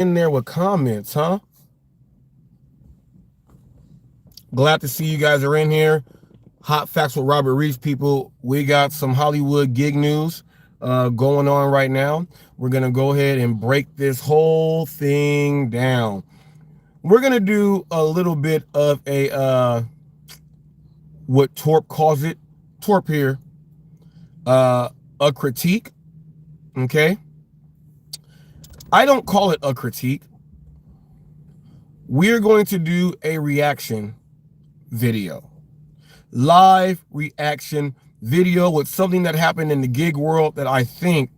in there with comments, huh? Glad to see you guys are in here. Hot Facts with Robert Reese, people. We got some Hollywood gig news going on right now. We're going to go ahead and break this whole thing down. We're going to do a little bit of what Torp calls it. Torp here. A critique. Okay. I don't call it a critique. We're going to do a reaction video. Live reaction video with something that happened in the gig world that I think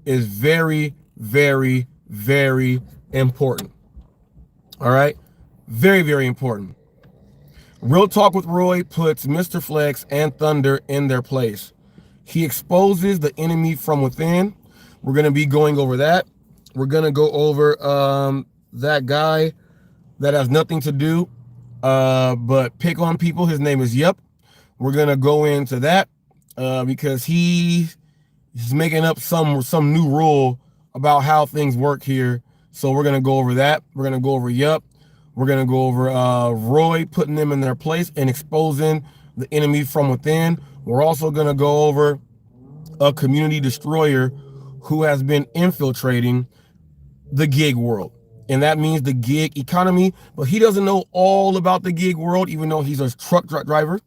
is very, very, very important. All right? Very, very important. Real Talk with Roy puts MrFlex and Thunder in their place. He exposes the enemy from within. We're going to be going over that. We're going to go over that guy that has nothing to do but pick on people. His name is Yup. We're going to go into that because he's making up some new rule about how things work here. So we're going to go over that. We're going to go over Yup. We're going to go over Roy putting them in their place and exposing the enemy from within. We're also going to go over a community destroyer who has been infiltrating the gig world. And that means the gig economy, but he doesn't know all about the gig world, even though he's a truck driver.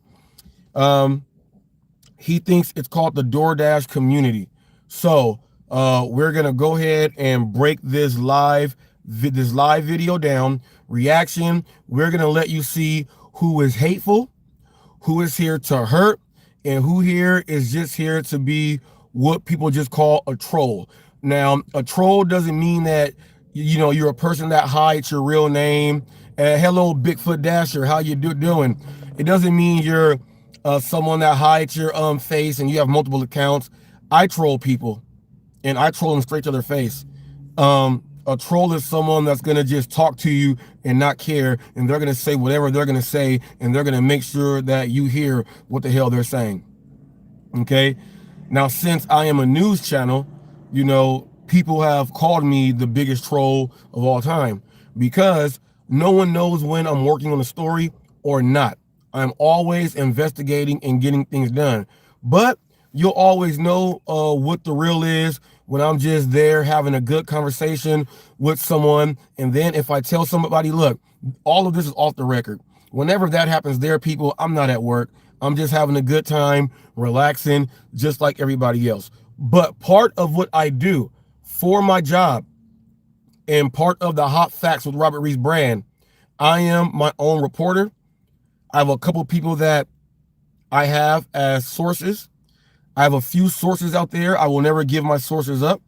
He thinks it's called the DoorDash community. So we're going to go ahead and break this live video down. Reaction. We're going to let you see who is hateful, who is here to hurt, and who here is just here to be what people just call a troll. Now, a troll doesn't mean that, you know, you're a person that hides your real name. Hello, Bigfoot Dasher, how you doing? It doesn't mean you're someone that hides your face and you have multiple accounts. I troll people, and I troll them straight to their face. A troll is someone that's going to just talk to you and not care, and they're going to say whatever they're going to say, and they're going to make sure that you hear what the hell they're saying. Okay? Now, since I am a news channel, you know, people have called me the biggest troll of all time because no one knows when I'm working on a story or not. I'm always investigating and getting things done. But you'll always know what the real is when I'm just there having a good conversation with someone. And then if I tell somebody, look, all of this is off the record. Whenever that happens there, people, I'm not at work. I'm just having a good time, relaxing, just like everybody else. But part of what I do for my job and part of the Hot Facts with Robert Reese brand, I am my own reporter. I have a couple people that I have as sources. I have a few sources out there. I will never give my sources up.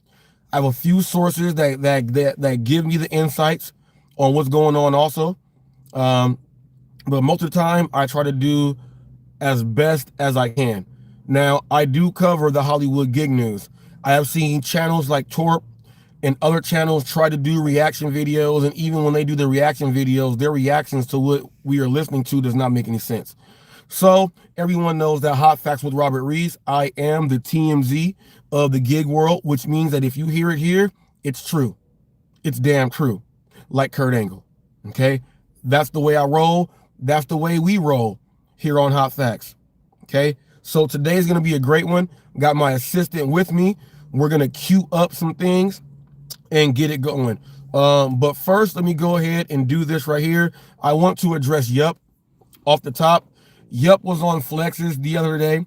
I have a few sources that give me the insights on what's going on also. But most of the time, I try to do as best as I can. Now, I do cover the Hollywood gig news. I have seen channels like Torp and other channels try to do reaction videos, and even when they do the reaction videos, their reactions to what we are listening to does not make any sense. So everyone knows that Hot Facts with Robert Reese, I am the TMZ of the gig world, which means that if you hear it here, it's true. It's damn true, like Kurt Angle. Okay? That's the way I roll. That's the way we roll here on Hot Facts. Okay? So today's going to be a great one. Got my assistant with me. We're going to queue up some things and get it going. But first, let me go ahead and do this right here. I want to address Yup off the top. Yup was on Flex's the other day.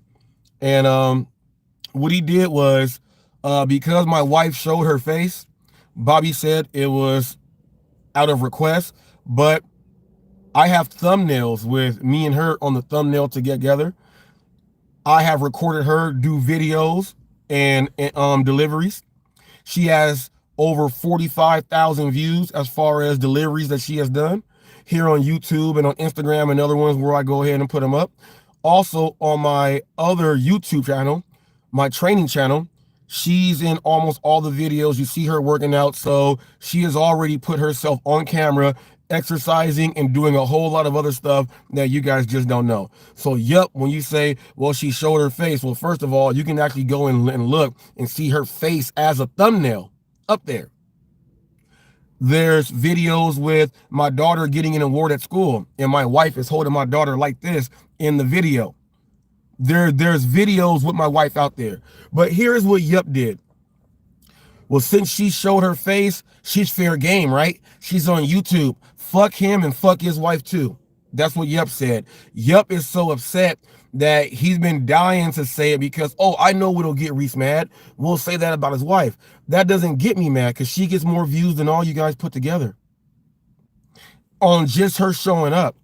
And what he did was, because my wife showed her face, Bobby said it was out of request. But I have thumbnails with me and her on the thumbnail together. I have recorded her do videos and deliveries. She has over 45,000 views as far as deliveries that she has done here on YouTube and on Instagram and other ones where I go ahead and put them up. Also on my other YouTube channel, my training channel, she's in almost all the videos. You see her working out. So she has already put herself on camera exercising and doing a whole lot of other stuff that you guys just don't know. So yup, when you say, well, she showed her face, well, first of all, you can actually go and look and see her face as a thumbnail up there. There's videos with my daughter getting an award at school, and my wife is holding my daughter like this in the video. There's videos with my wife out there. But here's what Yup did. Well, since she showed her face, she's fair game, right? She's on YouTube. Fuck him and fuck his wife too. That's what Yup said. Yup is so upset that he's been dying to say it because, oh, I know what'll get Reese mad. We'll say that about his wife. That doesn't get me mad because she gets more views than all you guys put together on just her showing up.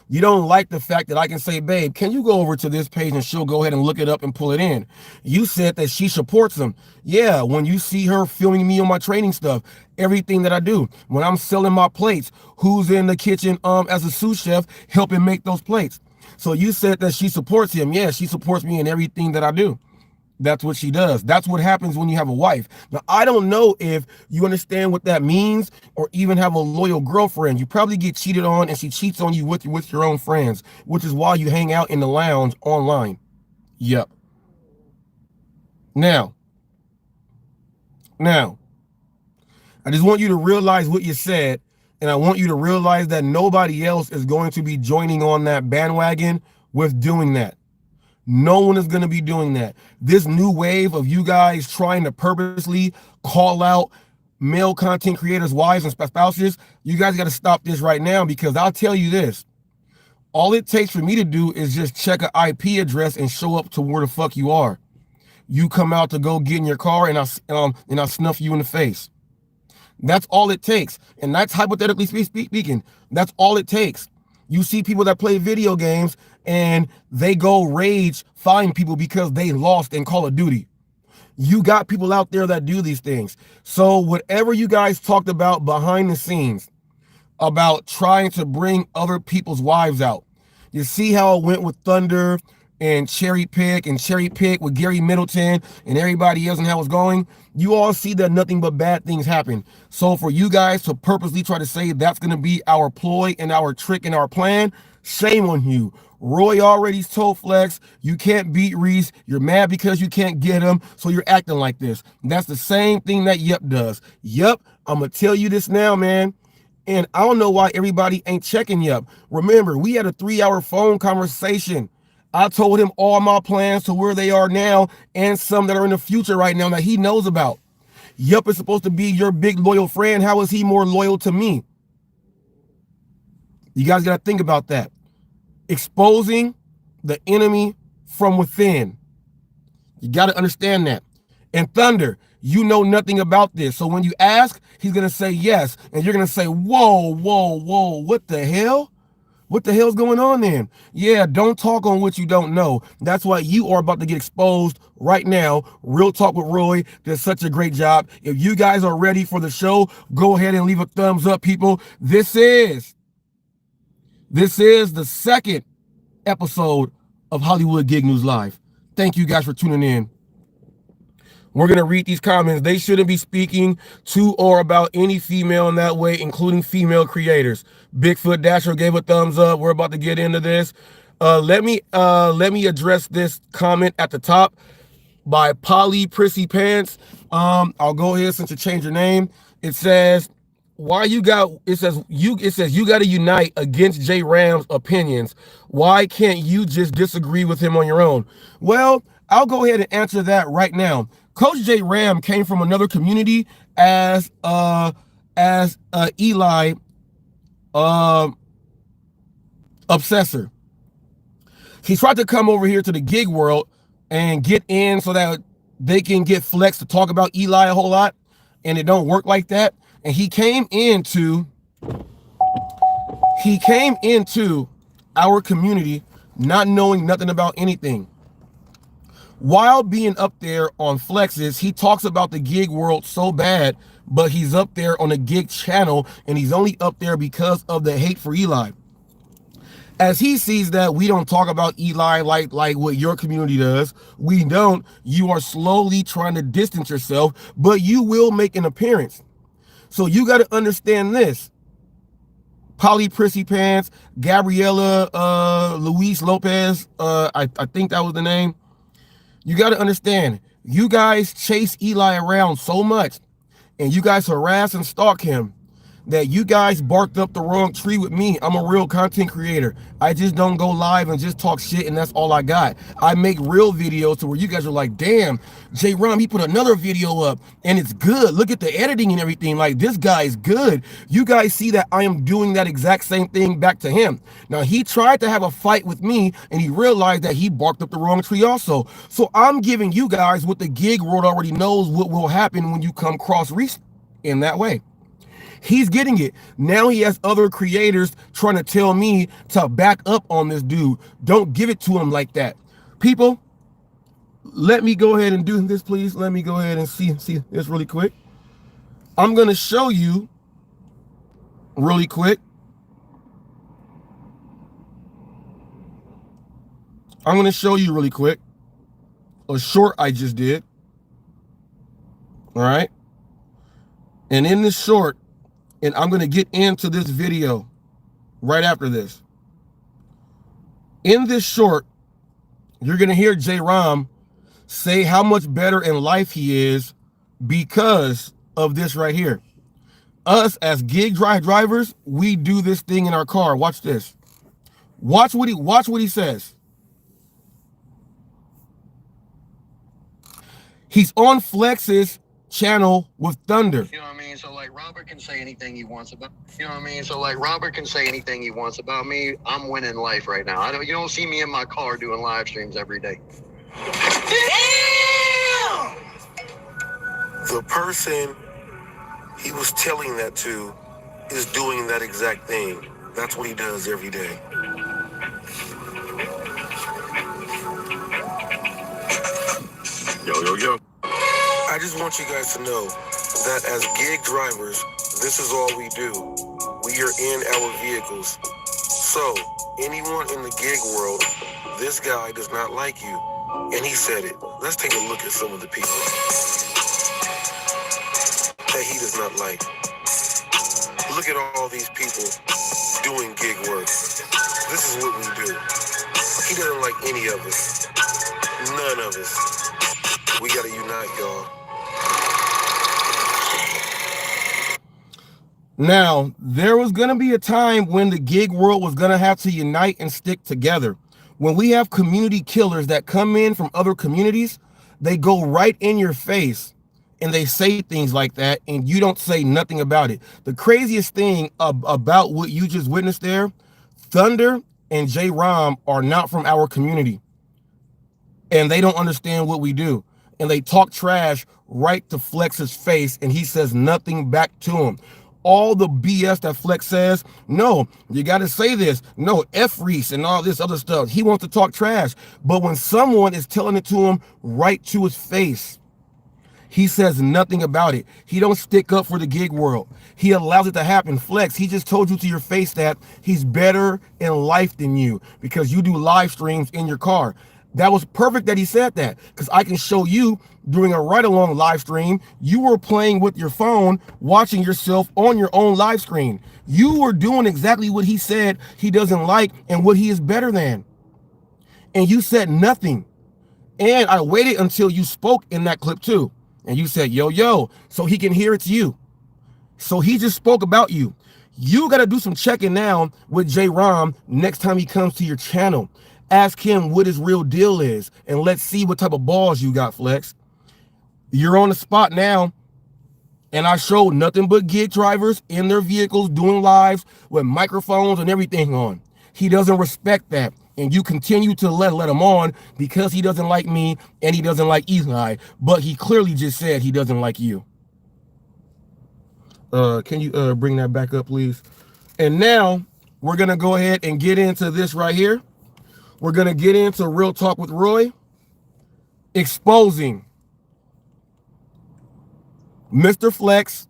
You don't like the fact that I can say, babe, can you go over to this page and she'll go ahead and look it up and pull it in. You said that she supports him. Yeah, when you see her filming me on my training stuff, everything that I do, when I'm selling my plates, who's in the kitchen as a sous chef helping make those plates. So you said that she supports him. Yeah, she supports me in everything that I do. That's what she does. That's what happens when you have a wife. Now, I don't know if you understand what that means or even have a loyal girlfriend. You probably get cheated on and she cheats on you with your own friends, which is why you hang out in the lounge online. Yep. Now, I just want you to realize what you said, and I want you to realize that nobody else is going to be joining on that bandwagon with doing that. No one is going to be doing that. This new wave of you guys trying to purposely call out male content creators' wives and spouses, you guys got to stop this right now, because I'll tell you this. All it takes for me to do is just check an IP address and show up to where the fuck you are. You come out to go get in your car and I snuff you in the face. That's all it takes. And that's hypothetically speaking. That's all it takes. You see people that play video games and they go rage find people because they lost in Call of Duty. You got people out there that do these things. So whatever you guys talked about behind the scenes about trying to bring other people's wives out, you see how it went with Thunder and Cherry Pick with Gary Middleton and everybody else and how it's going. You all see that nothing but bad things happen. So for you guys to purposely try to say that's going to be our ploy and our trick and our plan, shame on you. Roy already told Flex, you can't beat Reese. You're mad because you can't get him, so you're acting like this. And that's the same thing that Yup does. Yup, I'm going to tell you this now, man. And I don't know why everybody ain't checking Yup. Remember, we had a 3-hour phone conversation. I told him all my plans to where they are now and some that are in the future right now that he knows about. Yup is supposed to be your big loyal friend. How is he more loyal to me? You guys got to think about that. Exposing the enemy from within. You got to understand that. And Thunder, you know nothing about this. So when you ask, he's going to say yes. And you're going to say, whoa, what the hell? What the hell's going on then? Yeah, don't talk on what you don't know. That's why you are about to get exposed right now. Real Talk with Roy did such a great job. If you guys are ready for the show, go ahead and leave a thumbs up, people. This is the second episode of Hollywood Gig News Live. Thank you guys for tuning in. We're going to read these comments. They shouldn't be speaking to or about any female in that way, including female creators. Bigfoot Dasher gave a thumbs up. We're about to get into this. Let me address this comment at the top by Polly Prissy Pants. I'll go ahead since you changed your name. It says, you got to unite against J Ram's opinions. Why can't you just disagree with him on your own? Well, I'll go ahead and answer that right now. Coach J Ram came from another community as Eli obsessor. He tried to come over here to the gig world and get in so that they can get Flex to talk about Eli a whole lot, and it don't work like that. And he came into our community not knowing nothing about anything. While being up there on Flexes, he talks about the gig world so bad, but he's up there on a gig channel, and he's only up there because of the hate for Eli. As he sees that we don't talk about Eli like what your community does, we don't. You are slowly trying to distance yourself, but you will make an appearance. So you got to understand this. Polly Prissy Pants, Gabriella Luis Lopez, I think that was the name. You got to understand, you guys chase Eli around so much and you guys harass and stalk him that you guys barked up the wrong tree with me. I'm a real content creator. I just don't go live and just talk shit and that's all I got. I make real videos to where you guys are like, damn, J Rom, he put another video up and it's good. Look at the editing and everything. Like, this guy is good. You guys see that I am doing that exact same thing back to him. Now, he tried to have a fight with me and he realized that he barked up the wrong tree also. So I'm giving you guys what the gig world already knows what will happen when you come cross Reese in that way. He's getting it. Now he has other creators trying to tell me to back up on this dude. Don't give it to him like that. People, let me go ahead and do this, please. Let me go ahead and see this really quick. I'm going to show you really quick. I'm going to show you really quick a short I just did. All right. And in this short, and I'm going to get into this video right after this. In this short, you're going to hear J Rom say how much better in life he is because of this right here. Us as gig drivers, we do this thing in our car. Watch this. Watch what he says. He's on Flex's channel with Thunder. You know what I mean? So like Robert can say anything he wants about, you know what I mean? So like Robert can say anything he wants about me. I'm winning life right now. You don't see me in my car doing live streams every day. Damn! The person he was telling that to is doing that exact thing. That's what he does every day. Yo. I just want you guys to know that as gig drivers, this is all we do. We are in our vehicles. So, anyone in the gig world, this guy does not like you. And he said it. Let's take a look at some of the people that he does not like. Look at all these people doing gig work. This is what we do. He doesn't like any of us. None of us. We gotta unite, y'all. Now, there was going to be a time when the gig world was going to have to unite and stick together. When we have community killers that come in from other communities, they go right in your face and they say things like that and you don't say nothing about it. The craziest thing about what you just witnessed there, Thunder and J Rom are not from our community and they don't understand what we do. And they talk trash right to Flex's face and he says nothing back to him. All the BS that Flex says, no, you got to say this, no, F Reese and all this other stuff. He wants to talk trash. But when someone is telling it to him right to his face, he says nothing about it. He don't stick up for the gig world. He allows it to happen. Flex, he just told you to your face that he's better in life than you because you do live streams in your car. That was perfect that he said that because I can show you during a ride-along live stream, you were playing with your phone, watching yourself on your own live screen. You were doing exactly what he said he doesn't like and what he is better than. And you said nothing. And I waited until you spoke in that clip too. And you said, yo, so he can hear it's you. So he just spoke about you. You got to do some checking now with J Rom next time he comes to your channel. Ask him what his real deal is, and let's see what type of balls you got, Flex. You're on the spot now, and I showed nothing but gig drivers in their vehicles doing lives with microphones and everything on. He doesn't respect that, and you continue to let him on because he doesn't like me and he doesn't like Eli, but he clearly just said he doesn't like you. Can you bring that back up, please? And now we're going to go ahead and get into this right here. We're going to get into Real Talk with Roy, exposing MrFlex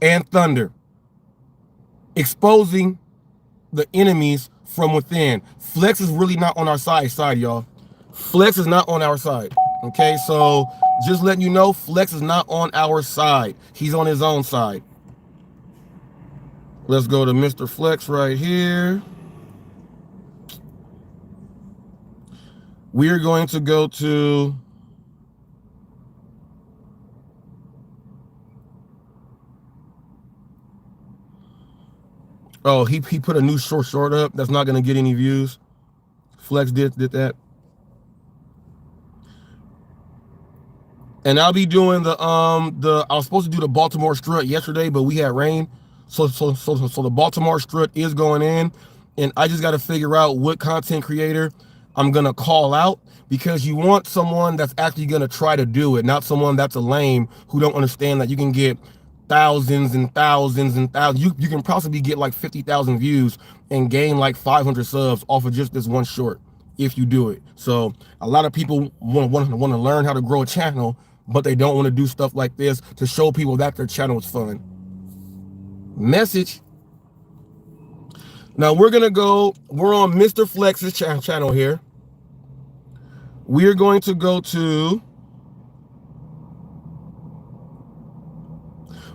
and Thunder, exposing the enemies from within. Flex is really not on our side, y'all. Flex is not on our side. Okay, so just letting you know, Flex is not on our side. He's on his own side. Let's go to MrFlex right here. We are going to go to Oh, he put a new short up that's not gonna get any views. Flex did that. And I'll be doing the I was supposed to do the Baltimore strut yesterday, but we had rain. So the Baltimore strut is going in, and I just got to figure out what content creator I'm gonna call out, because you want someone that's actually gonna try to do it, not someone that's a lame who don't understand that you can get thousands and thousands and thousands. You can possibly get like 50,000 views and gain like 500 subs off of just this one short if you do it. So a lot of people want to learn how to grow a channel, but they don't want to do stuff like this to show people that their channel is fun. Message. Now we're on MrFlex's channel here. We're going to go to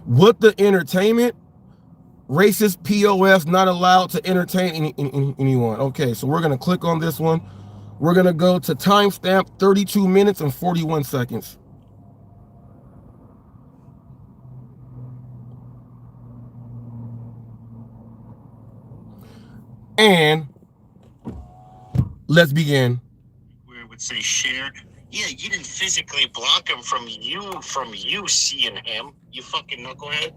what the entertainment, racist POS not allowed to entertain anyone. Okay, so we're going to click on this one. We're going to go to timestamp 32 minutes and 41 seconds. And let's begin. Where it would say share. Yeah, you didn't physically block him from you seeing him. You fucking knucklehead.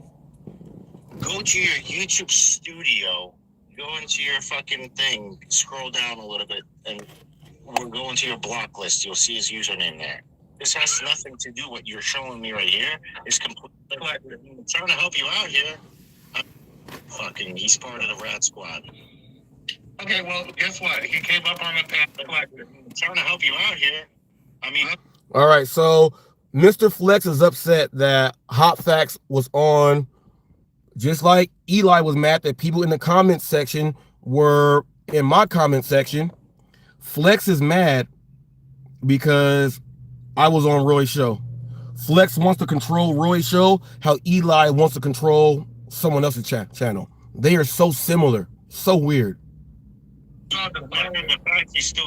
Go to your YouTube studio. Go into your fucking thing. Scroll down a little bit, and we'll go into your block list. You'll see his username there. This has nothing to do with what you're showing me right here. It's completely. I'm trying to help you out here. Fucking, he's part of the rat squad. Okay, well, guess what? He came up on the path. I'm trying to help you out here. I mean, all right, so MrFlex is upset that HotFacts was on, just like Eli was mad that people in the comment section were in my comment section. Flex is mad because I was on Roy's show. Flex wants to control Roy's show how Eli wants to control someone else's channel. They are so similar, so weird. The fact he's still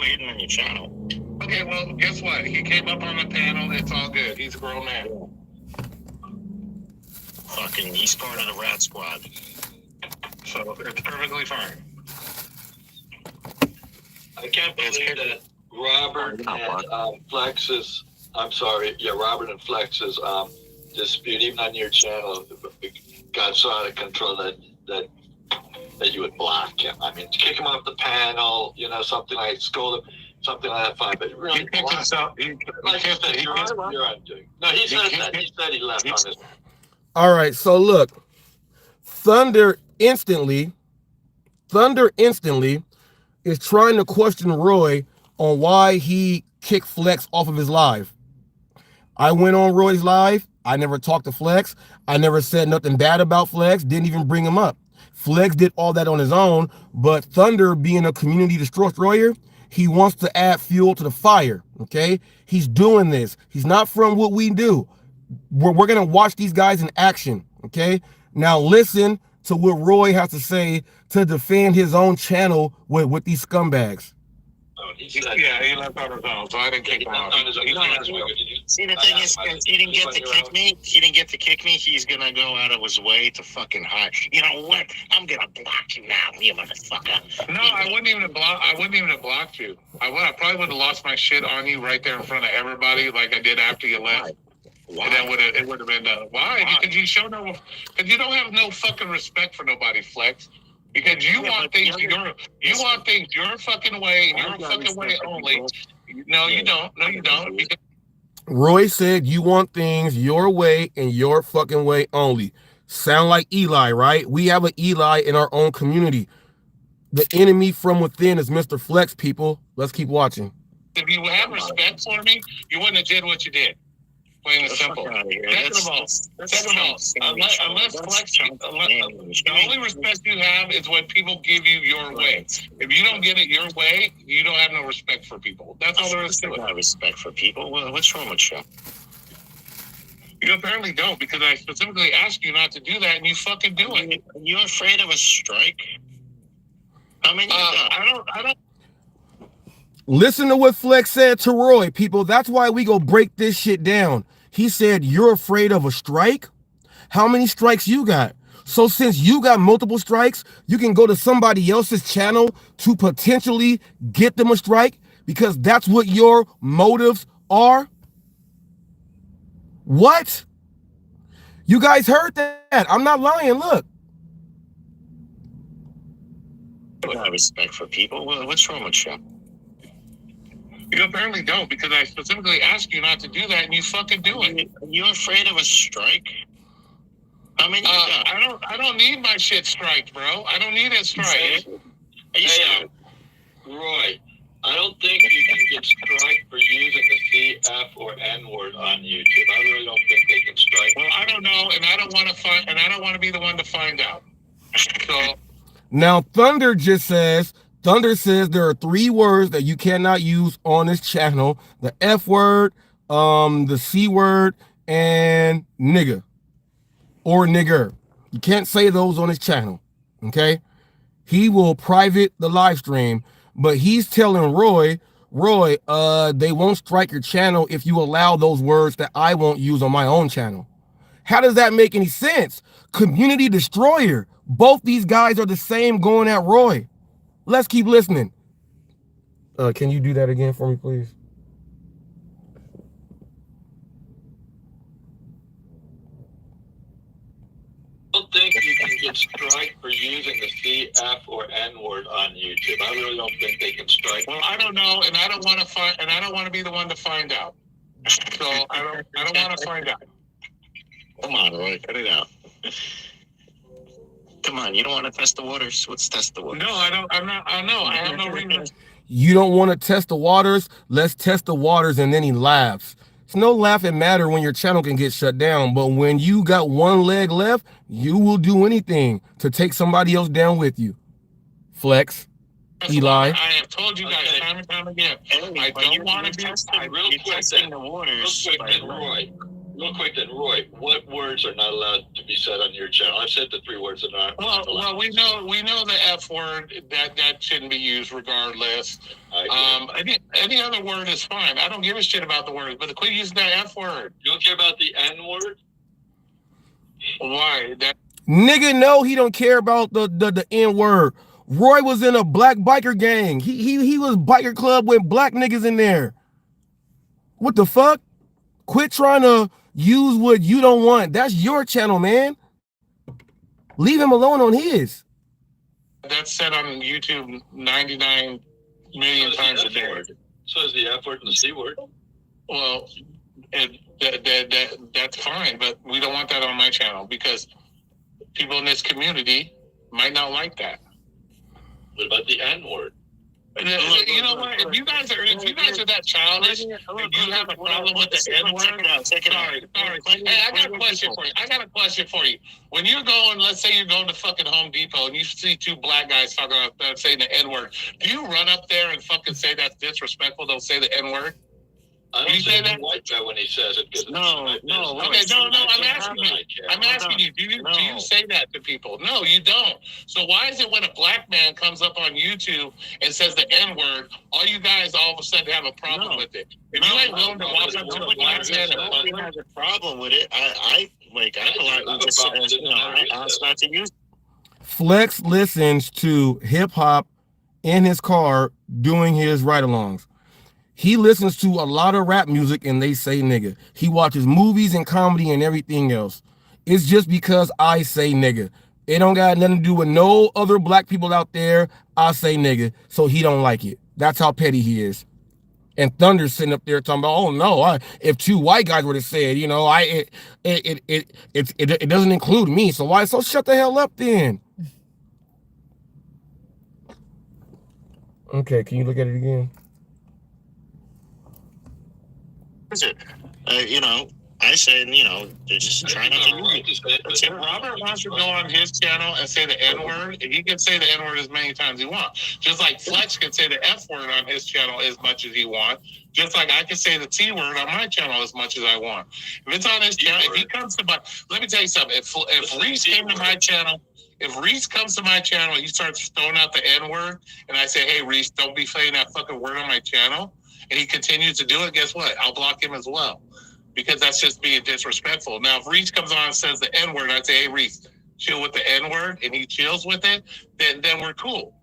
hidden on your channel. Okay, well, guess what? He came up on the panel. It's all good. He's a grown man. Fucking, he's part of the rat squad. So it's perfectly fine. I can't believe that Robert and Flex is, Robert and Flex is dispute, even on your channel, got so out of control that you would block him. I mean, kick him off the panel, something like scold him, something like that, fine. But really, He himself. like I said, you're undoing. No, he said that. He said he left on this. All right, so look, Thunder instantly is trying to question Roy on why he kicked Flex off of his live. I went on Roy's live. I never talked to Flex. I never said nothing bad about Flex, didn't even bring him up. Flex did all that on his own, but Thunder, being a community destroyer, he wants to add fuel to the fire, okay? He's doing this. He's not from what we do. We're going to watch these guys in action, okay? Now listen to what Roy has to say to defend his own channel with these scumbags. He left on his own, so I didn't kick him off. See, the thing is, he didn't get to kick me. He's gonna go out of his way to fucking hide. You know what? I'm gonna block you now, you motherfucker. No, I wouldn't even have blocked you. I probably would have lost my shit on you right there in front of everybody, like I did after you left. Why? And then it would have been why? Because you don't have no fucking respect for nobody, Flex. Because you want things your fucking way and your fucking way only. No, you don't. No, you don't. Because Roy said you want things your way and your fucking way only. Sound like Eli, right? We have an Eli in our own community. The enemy from within is MrFlex, people. Let's keep watching. if you had respect for me, you wouldn't have did what you did. Plain and simple. Second of all, unless Flex, the only respect you have is when people give you your way. If you don't get it your way, you don't have no respect for people. That's all there is to it. Not respect for people. Well, what's wrong with you? You apparently don't, because I specifically asked you not to do that, and you fucking do it. Are you afraid of a strike? I mean, I don't. Listen to what Flex said to Roy, people. That's why we go break this shit down. He said, you're afraid of a strike? How many strikes you got? So since you got multiple strikes, you can go to somebody else's channel to potentially get them a strike because that's what your motives are? What? You guys heard that? I'm not lying. Look. I don't have respect for people. What's wrong with you? You apparently don't, because I specifically asked you not to do that, and you fucking do it. Are you afraid of a strike? How many? I don't need my shit striked, bro. I don't need it striked. Hey, Roy, I don't think you can get striked for using the C, F, or N word on YouTube. I really don't think they can strike. Well, I don't know, and I don't want to find, and I don't want to be the one to find out. So now Thunder says there are 3 words that you cannot use on this channel: the F word, the C word, and nigga or nigger. You can't say those on his channel. Okay, he will private the live stream, but he's telling Roy, they won't strike your channel if you allow those words that I won't use on my own channel. How does that make any sense? Community destroyer. Both these guys are the same going at Roy. Let's keep listening. Can you do that again for me, please? I don't think you can get striked for using the C, F, or N word on YouTube. I really don't think they can strike. Well, I don't know, and I don't want to find, and I don't want to be the one to find out. So I don't want to find out. Come on, Roy, cut it out. Come on, you don't want to test the waters? Let's test the waters. No, I don't. I'm not. I know. I have no reason. You don't want to test the waters? Let's test the waters. And then he laughs. It's no laughing matter when your channel can get shut down, but when you got one leg left, you will do anything to take somebody else down with you. Flex. That's Eli. I have told you guys time and time again. I don't want to be testing the waters. Real quick then, Roy, what words are not allowed to be said on your channel? I've said the 3 words that are not allowed. Well, we know the F word, that shouldn't be used regardless. Any other word is fine. I don't give a shit about the words, but quit using that F word. You don't care about the N word? Why? Nigga, no, he don't care about the N word. Roy was in a black biker gang. He was biker club with black niggas in there. What the fuck? Quit trying to use what you don't want. That's your channel, man. Leave him alone on his. That's said on YouTube 99 million times a day. So is the F word and the C word? Well, that's fine, but we don't want that on my channel because people in this community might not like that. What about the N word? You know what? If you guys are that childish, and you have a problem with the N word, sorry. Hey, I got a question for you. When you're going, let's say you're going to fucking Home Depot and you see 2 black guys talking about saying the N word, do you run up there and fucking say that's disrespectful? Don't say the N word. I don't say that white guy when he says it. No. Okay, no. I'm asking you. Do you say that to people? No, you don't. So why is it when a black man comes up on YouTube and says the N word, all you guys all of a sudden have a problem with it? If you ain't willing to walk up to a black man and has a problem with it, I politely just ask not to use. Flex listens to hip hop in his car doing his ride-alongs. He listens to a lot of rap music and they say nigga. He watches movies and comedy and everything else. It's just because I say nigga. It don't got nothing to do with no other black people out there. I say nigga, so he don't like it. That's how petty he is. And Thunder's sitting up there talking about, oh no, if 2 white guys were to say it, you know, it doesn't include me. So why? So shut the hell up then. Okay, can you look at it again? I said, they're just trying not to use it. If Robert wants to go on his channel and say the N-word, he can say the N-word as many times as he wants. Just like Flex can say the F-word on his channel as much as he wants. Just like I can say the T-word on my channel as much as I want. If it's on his channel, if he comes to my... Let me tell you something. If Reese came to my channel... If Reese comes to my channel, he starts throwing out the N-word, and I say, hey, Reese, don't be saying that fucking word on my channel, and he continues to do it, guess what? I'll block him as well. Because that's just being disrespectful. Now, if Reese comes on and says the N-word, I say, hey, Reese, chill with the N-word and he chills with it, then we're cool.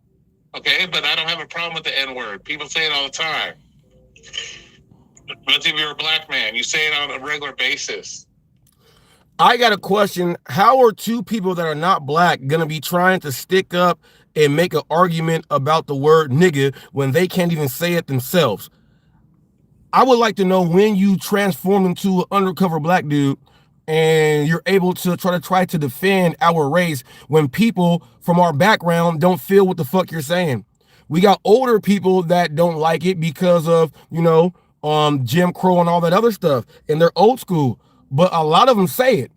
Okay, but I don't have a problem with the N-word. People say it all the time. But if you're a black man, you say it on a regular basis. I got a question. How are two people that are not black going to be trying to stick up and make an argument about the word nigga when they can't even say it themselves? I would like to know when you transform into an undercover black dude and you're able to try to defend our race when people from our background don't feel what the fuck you're saying. We got older people that don't like it because of, Jim Crow and all that other stuff, and they're old school. But a lot of them say it.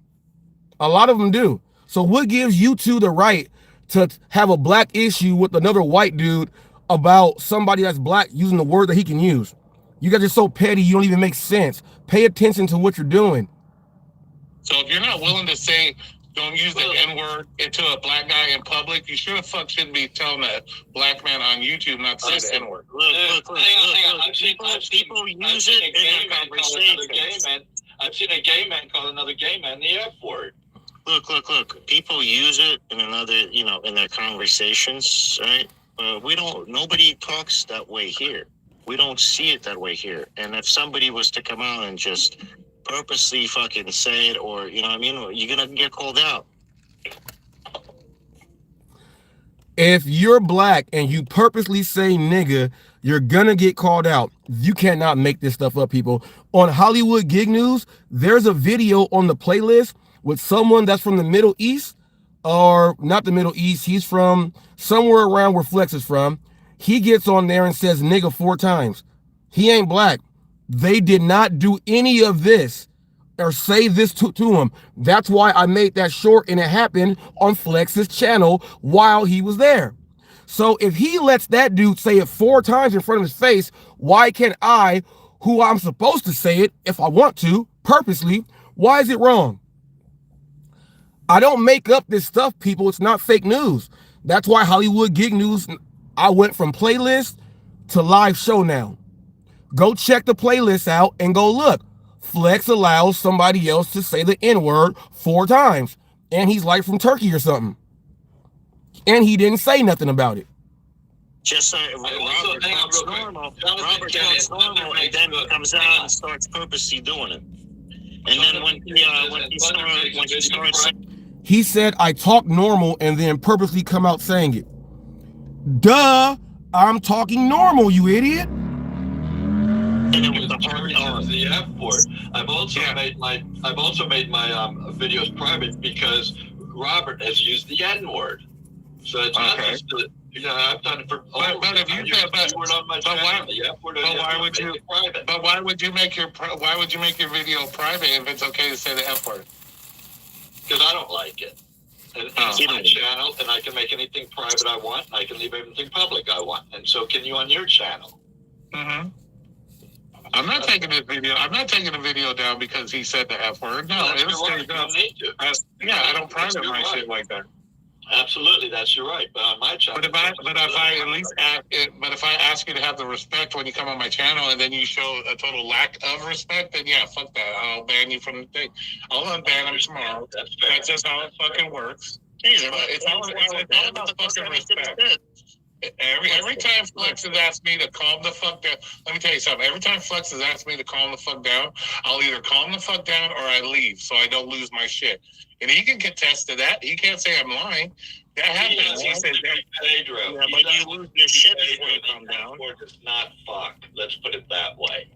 A lot of them do. So what gives you two the right to have a black issue with another white dude about somebody that's black using the word that he can use? You guys are so petty, you don't even make sense. Pay attention to what you're doing. So if you're not willing to say, don't use the N-word into a black guy in public, you sure the fuck shouldn't be telling a black man on YouTube not to say the N-word. Look. People use it in their conversations. I've seen a gay man call another gay man the F word. Look. People use it in in their conversations, right? Nobody talks that way here. We don't see it that way here. And if somebody was to come out and just purposely fucking say it, or, you're going to get called out. If you're black and you purposely say nigga, you're gonna get called out. You cannot make this stuff up, people. On Hollywood Gig News, there's a video on the playlist with someone that's from the Middle East, or not the Middle East. He's from somewhere around where Flex is from. He gets on there and says nigga 4 times. He ain't black. They did not do any of this or say this to him. That's why I made that short, and it happened on Flex's channel while he was there. So if he lets that dude say it 4 times in front of his face, why can't I, who I'm supposed to say it if I want to, purposely, why is it wrong? I don't make up this stuff, people. It's not fake news. That's why Hollywood Gig News, I went from playlist to live show now. Go check the playlist out and go look. Flex allows somebody else to say the N-word 4 times. And he's like from Turkey or something. And he didn't say nothing about it. Just like Robert talks normal, and then he comes out and starts purposely doing it. And then when he starts he said, I talk normal, and then purposely come out saying it. Duh, I'm talking normal, you idiot. The F word. I've also made my videos private because Robert has used the N word. So it's not just I've done it for. But if you why would you make your video private if it's okay to say the F word? Because I don't like it. And it's my channel, and I can make anything private I want, and I can leave everything public I want, and so can you on your channel. Mm-hmm. I'm not taking the video down because he said the F word. No, it was right. You don't need to. I don't private my shit like that. Absolutely, that's your right. But on my channel, but if I ask you to have the respect when you come on my channel, and then you show a total lack of respect, then yeah, fuck that. I'll ban you from the thing. I'll unban him tomorrow. That's just how it fucking works. It's all about fucking respect. Every time Flex has asked me to calm the fuck down, let me tell you something. Every time Flex has asked me to calm the fuck down, I'll either calm the fuck down or I leave so I don't lose my shit. And he can contest to that. He can't say I'm lying. That happens. He says Pedro. Yeah, but you lose your shit before you calm down. It's not fuck. Let's put it that way.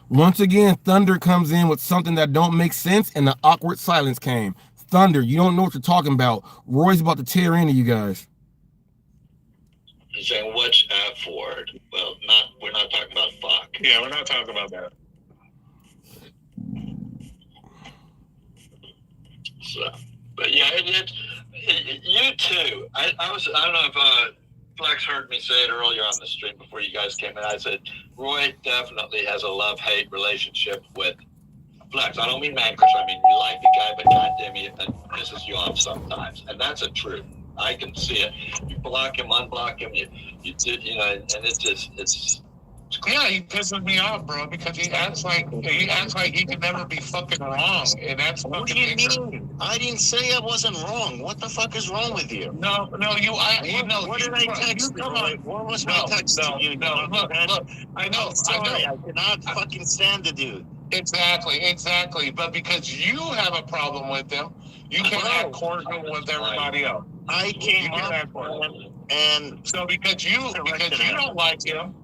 Once again, Thunder comes in with something that don't make sense, and the awkward silence came. Thunder, you don't know what you're talking about. Roy's about to tear into you guys. He's saying, what's F word? Well, we're not talking about fuck. Yeah, we're not talking about that. So, but yeah, you too. I don't know if Flex heard me say it earlier on the stream before you guys came in. I said, Roy definitely has a love-hate relationship with Flex. I don't mean man crush. I mean, you like the guy, but goddamn it pisses you off sometimes, and that's a truth. I can see it. You block him, unblock him. You and it's Yeah, he pisses me off, bro, because he acts like he can never be fucking wrong, and that's What do fucking you ignorant. mean? I didn't say I wasn't wrong. What the fuck is wrong with you? No, What did I text you? What was my text to you? Look, I know, I'm sorry, I cannot fucking stand the dude. Exactly. But because you have a problem with him, you can't act cordial with everybody else. I came up and so because you don't like him,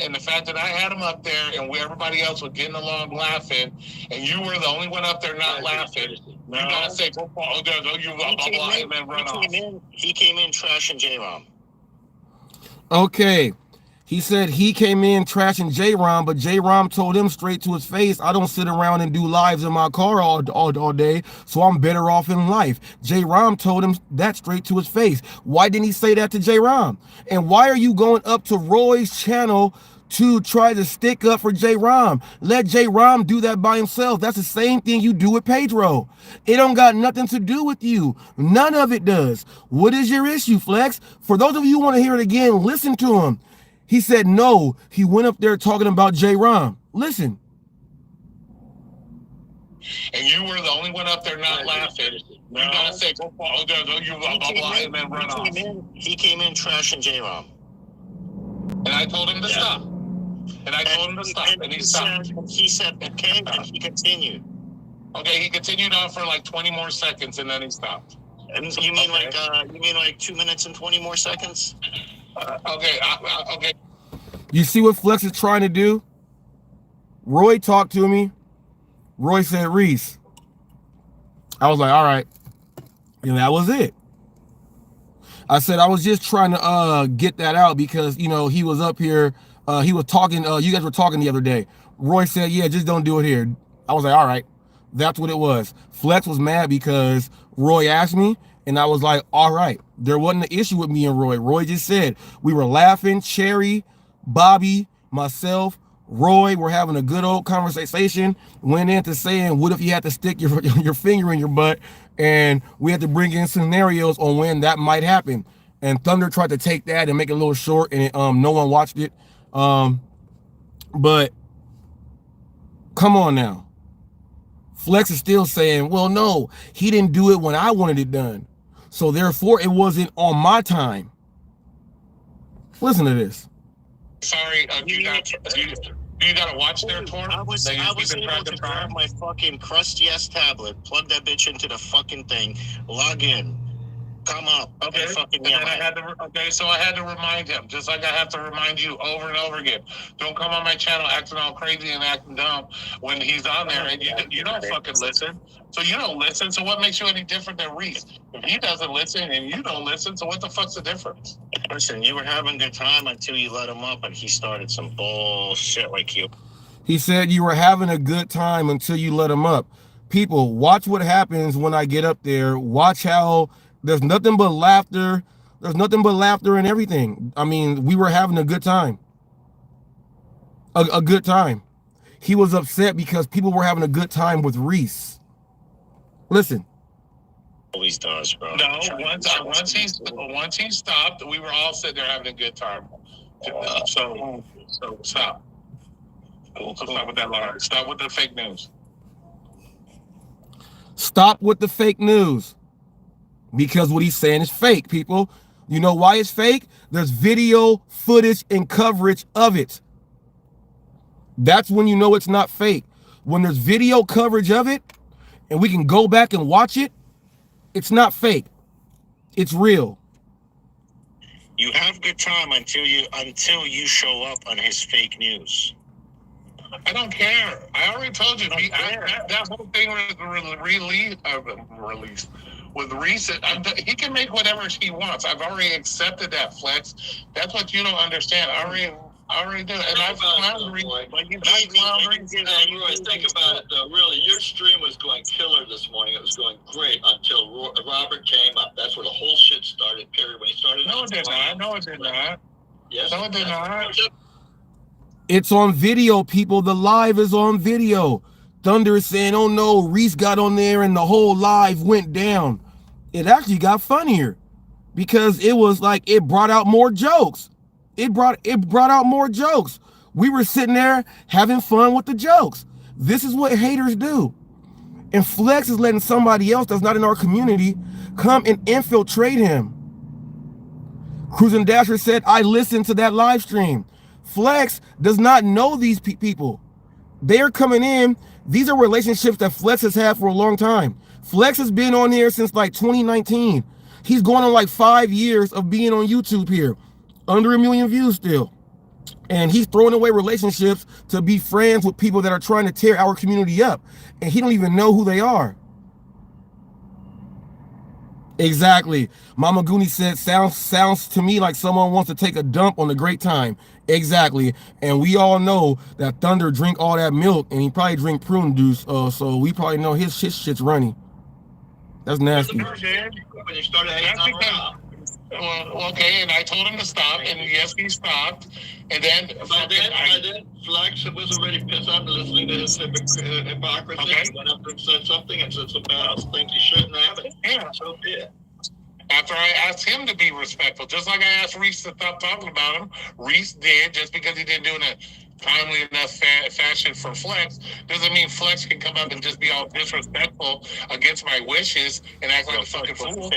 and the fact that I had him up there and everybody else was getting along laughing, and you were the only one up there not laughing, you gotta say, you blah blah, and then run off. He came in trashing J-Rom. Okay. He said he came in trashing J-Rom, but J-Rom told him straight to his face, I don't sit around and do lives in my car all day, so I'm better off in life. J-Rom told him that straight to his face. Why didn't he say that to J-Rom? And why are you going up to Roy's channel to try to stick up for J-Rom? Let J-Rom do that by himself. That's the same thing you do with Pedro. It don't got nothing to do with you. None of it does. What is your issue, Flex? For those of you who want to hear it again, listen to him. He said no. He went up there talking about J-Rom. Listen. And you were the only one up there not laughing. You gotta say, you blah blah, and then run off. He came in trashing J-Rom. And I told him to stop. And he stopped. He said, okay, and he continued. Okay, he continued on for like 20 more seconds, and then he stopped. And you mean like 2 minutes and 20 more seconds? Okay. You see what Flex is trying to do? Roy talked to me. Roy said, Reese. I was like, all right. And that was it. I said, I was just trying to get that out because, you know, he was up here. He was talking. You guys were talking the other day. Roy said, yeah, just don't do it here. I was like, all right. That's what it was. Flex was mad because Roy asked me. And I was like, all right. There wasn't an issue with me and Roy. Roy just said, we were laughing. Cherry, Bobby, myself, Roy, we're having a good old conversation. Went into saying, what if you had to stick your finger in your butt? And we had to bring in scenarios on when that might happen. And Thunder tried to take that and make it a little short, and no one watched it. But come on now. Flex is still saying, well, no, he didn't do it when I wanted it done. So therefore, it wasn't on my time. Listen to this. Sorry, do you gotta watch their tour? I was able to grab my fucking crusty ass tablet, plug that bitch into the fucking thing, log in, come up, okay, fucking and then so I had to remind him, just like I have to remind you over and over again. Don't come on my channel acting all crazy and acting dumb when he's on there, and you don't fucking listen. So you don't listen. So what makes you any different than Reese? If he doesn't listen and you don't listen, so what the fuck's the difference? Listen, you were having a good time until you let him up, and he started some bullshit like you. He said you were having a good time until you let him up. People, watch what happens when I get up there. Watch how there's nothing but laughter. There's nothing but laughter and everything. I mean, we were having a good time. A good time. He was upset because people were having a good time with Reese. Listen. Always does, bro. No, once he stopped, we were all sitting there having a good time. So stop. Stop with that lie. Stop with the fake news. Stop with the fake news. Because what he's saying is fake, people. You know why it's fake? There's video footage and coverage of it. That's when you know it's not fake. When there's video coverage of it, and we can go back and watch it, it's not fake. It's real. You have good time until you show up on his fake news. I don't care. I already told you. That whole thing was released with Reese. He can make whatever he wants. I've already accepted that, Flex. That's what you don't understand. I already do. And I've clowned Reese. Think about it, though. Really, your stream was going killer this morning. It was going great until Robert came up. That's where the whole shit started, period. When he started. No, it did not. No, it did not. Yes. No, it did not. It's on video, people. The live is on video. Thunder is saying, oh no, Reese got on there and the whole live went down. It actually got funnier because it was like it brought out more jokes. it brought out more jokes. We were sitting there having fun with the jokes. This is what haters do. And Flex is letting somebody else that's not in our community come and infiltrate him. Cruising Dasher said, I listened to that live stream. Flex does not know these people. They're coming in. These are relationships that Flex has had for a long time. Flex has been on here since like 2019. He's going on like 5 years of being on YouTube here. Under 1 million views still. And he's throwing away relationships to be friends with people that are trying to tear our community up. And he don't even know who they are. Exactly. Mama Goonie said, sounds to me like someone wants to take a dump on the great time. Exactly. And we all know that Thunder drink all that milk and he probably drink prune juice. So we probably know his shit's runny. That's nasty. When you started hating on well, okay, and I told him to stop, and yes, he stopped. And then, by then Flex was already pissed off listening to his hypocrisy. Okay. He went up and said something and said some bad things he shouldn't have. Yeah. So be it. After I asked him to be respectful, just like I asked Reese to stop talking about him, Reese did, just because he didn't do it in a timely enough fashion for Flex, doesn't mean Flex can come up and just be all disrespectful against my wishes and act like a fucking fool.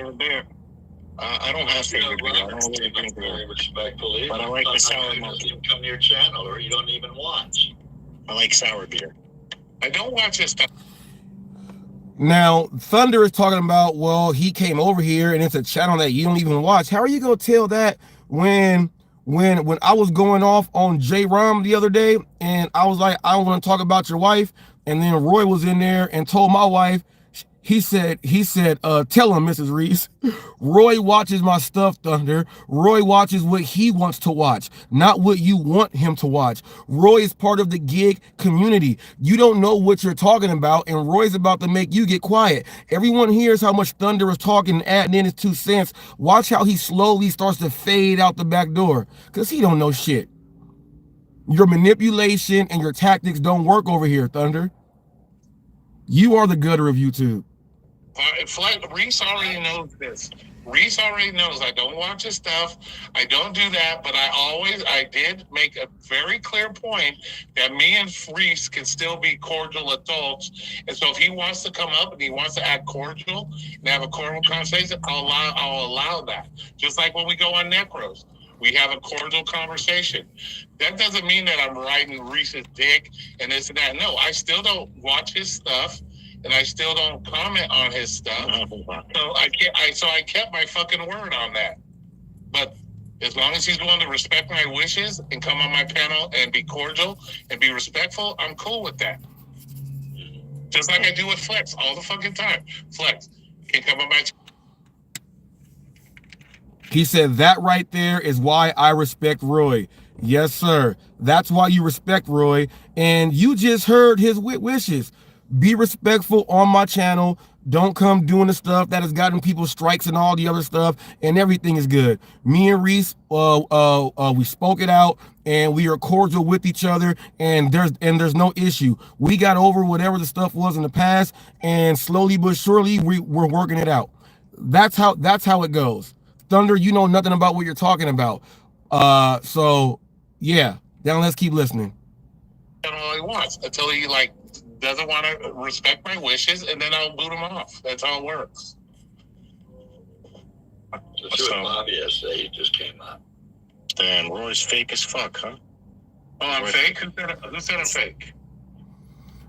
I don't have favorite beer. I don't really drink very respectfully. But I like the sour monkey. monkey. You come to your channel, or you don't even watch. I like sour beer. I don't watch his stuff. Now, Thunder is talking about, well, he came over here and it's a channel that you don't even watch. How are you going to tell that when I was going off on J-Rom the other day and I was like, I don't want to talk about your wife. And then Roy was in there and told my wife, he said, tell him, Mrs. Reese, Roy watches my stuff, Thunder. Roy watches what he wants to watch, not what you want him to watch. Roy is part of the gig community. You don't know what you're talking about, and Roy's about to make you get quiet. Everyone hears how much Thunder is talking and adding in his 2 cents. Watch how he slowly starts to fade out the back door, because he don't know shit. Your manipulation and your tactics don't work over here, Thunder. You are the gutter of YouTube. Reese already knows this. Reese already knows I don't watch his stuff. I don't do that, but I did make a very clear point that me and Reese can still be cordial adults. And so if he wants to come up and he wants to act cordial and have a cordial conversation, I'll allow that. Just like when we go on Necros. We have a cordial conversation. That doesn't mean that I'm riding Reese's dick and this and that. No, I still don't watch his stuff. And I still don't comment on his stuff. So I kept my fucking word on that. But as long as he's willing to respect my wishes and come on my panel and be cordial and be respectful, I'm cool with that. Just like I do with Flex all the fucking time. Flex can come on my He said that right there is why I respect Roy. Yes, sir. That's why you respect Roy. And you just heard his wishes. Be respectful on my channel. Don't come doing the stuff that has gotten people strikes and all the other stuff, and everything is good. Me and Reese, we spoke it out, and we are cordial with each other, and there's no issue. We got over whatever the stuff was in the past, and slowly but surely we're working it out. That's how it goes. Thunder, you know nothing about what you're talking about. So yeah. Now let's keep listening. All he wants until he doesn't want to respect my wishes, and then I'll boot him off. That's how it works. Just with Bobby yesterday, he just came up. Damn, Roy's fake as fuck, huh? Oh, I'm fake? Who said I'm fake?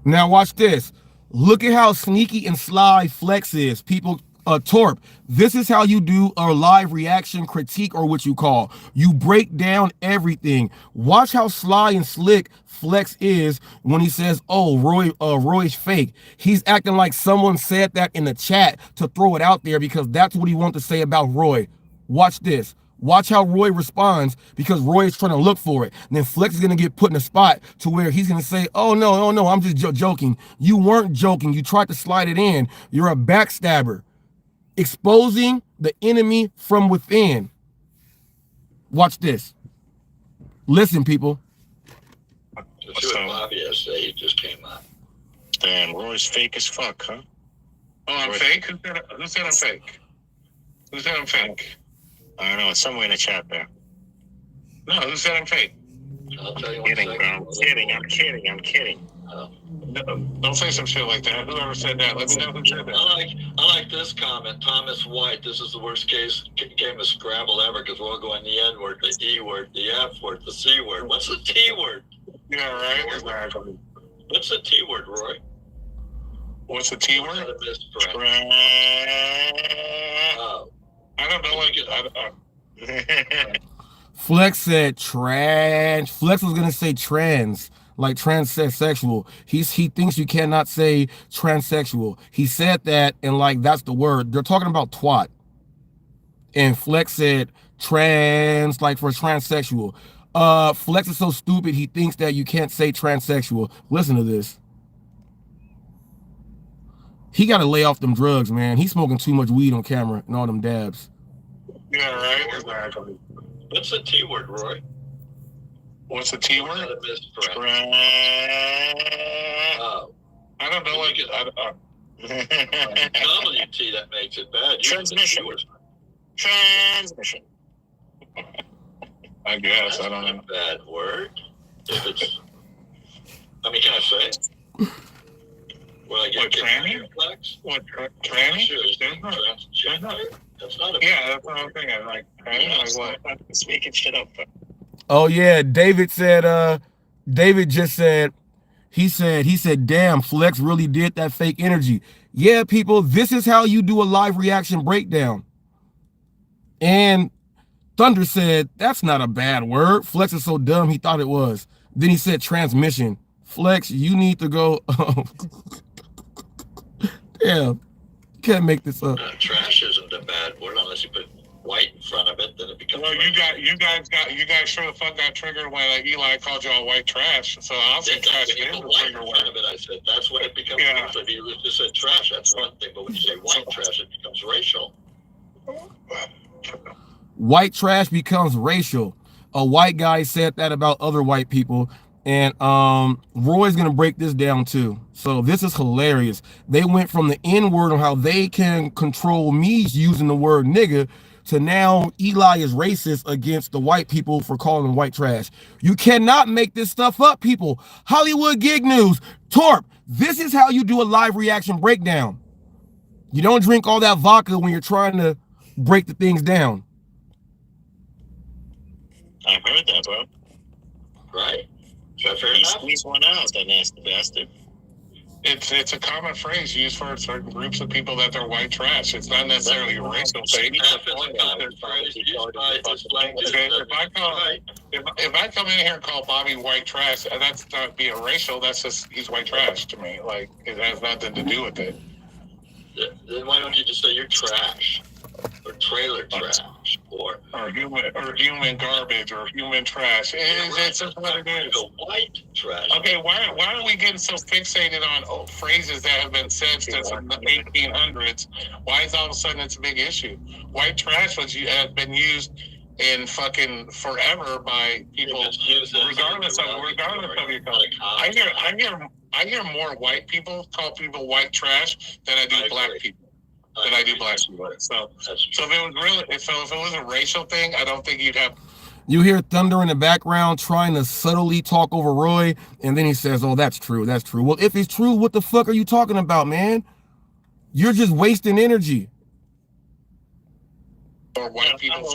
Now watch this. Look at how sneaky and sly Flex is. People, Torp, this is how you do a live reaction critique, or what you call. You break down everything. Watch how sly and slick Flex is when he says, oh, Roy's fake. He's acting like someone said that in the chat to throw it out there because that's what he wants to say about Roy. Watch this. Watch how Roy responds, because Roy is trying to look for it. And then Flex is going to get put in a spot to where he's going to say, oh, no, I'm just joking. You weren't joking. You tried to slide it in. You're a backstabber. Exposing the enemy from within. Watch this. Listen, people. Just with Bobby yesterday, he just came up. Damn, Roy's fake as fuck, huh? Oh, I'm fake? Who said I'm fake? Who said I'm fake? I don't know. It's somewhere in the chat there. No, who said I'm fake? I'll tell you. Kidding, bro. I'm kidding. Don't say some shit like that. Whoever said that, let me know who said that. I like this comment. Thomas White. This is the worst game of Scrabble ever because we're all going the N word, the E word, the F word, the C word. What's the T word? Yeah, right. Exactly. What's the T word, Roy? What's the T word? Oh. I don't know what. Flex said trans. Flex was gonna say trans, like transsexual. He thinks you cannot say transsexual. He said that, and like that's the word. They're talking about twat. And Flex said trans, like for transsexual. Flex is so stupid he thinks that you can't say transsexual. Listen to this. He got to lay off them drugs, man. He's smoking too much weed on camera and all them dabs. Yeah, right. Exactly. What's the T word, Roy? What's the T word? Oh. I don't know what. WT that makes it bad. Transmission. I guess. I don't know. A bad word. If it's. I mean, can I say it? Well, I get tranny? What, tranny? That's not a yeah, that's what I'm thinking. Like, tranny? Yeah, Like what? Just making shit up. Oh yeah, David said. David just said. He said, damn, Flex really did that fake energy. Yeah, people, this is how you do a live reaction breakdown. And Thunder said, that's not a bad word. Flex is so dumb, he thought it was. Then he said transmission. Flex, you need to go. Damn, you can't make this up. Trash isn't a bad word unless you put white in front of it, then it becomes. Well, you guys sure the fuck got triggered when Eli called y'all white trash. So I'll say trash is the trigger word. Of it, I said that's when it becomes. Yeah. If you just said trash, that's one thing. But when you say white trash, it becomes racial. White trash becomes racial. A white guy said that about other white people. And Roy's gonna break this down too. So this is hilarious. They went from the N-word on how they can control me using the word nigga to now Eli is racist against the white people for calling them white trash. You cannot make this stuff up, people. Hollywood Gig News. Torp, this is how you do a live reaction breakdown. You don't drink all that vodka when you're trying to break the things down. I heard that, bro. Right. So fair He enough. squeezed one out, that nasty bastard. It's a common phrase used for certain groups of people that they're white trash. It's not necessarily a racial thing. If I come in here and call Bobby white trash, that's not being racial. That's just he's white trash to me. Like it has nothing to do with it. Then why don't you just say you're trash, or trailer trash, or human garbage or human trash? It's just what it is. White trash. Okay, why are we getting so fixated on phrases that have been said since the 1800s? Why is all of a sudden it's a big issue? White trash has been used in fucking forever by people, regardless of your color. I hear more white people call people white trash than I do black people. So if it was a racial thing, I don't think you'd have. You hear Thunder in the background trying to subtly talk over Roy, and then he says, oh, that's true, that's true. Well, if it's true, what the fuck are you talking about, man? You're just wasting energy. Or white people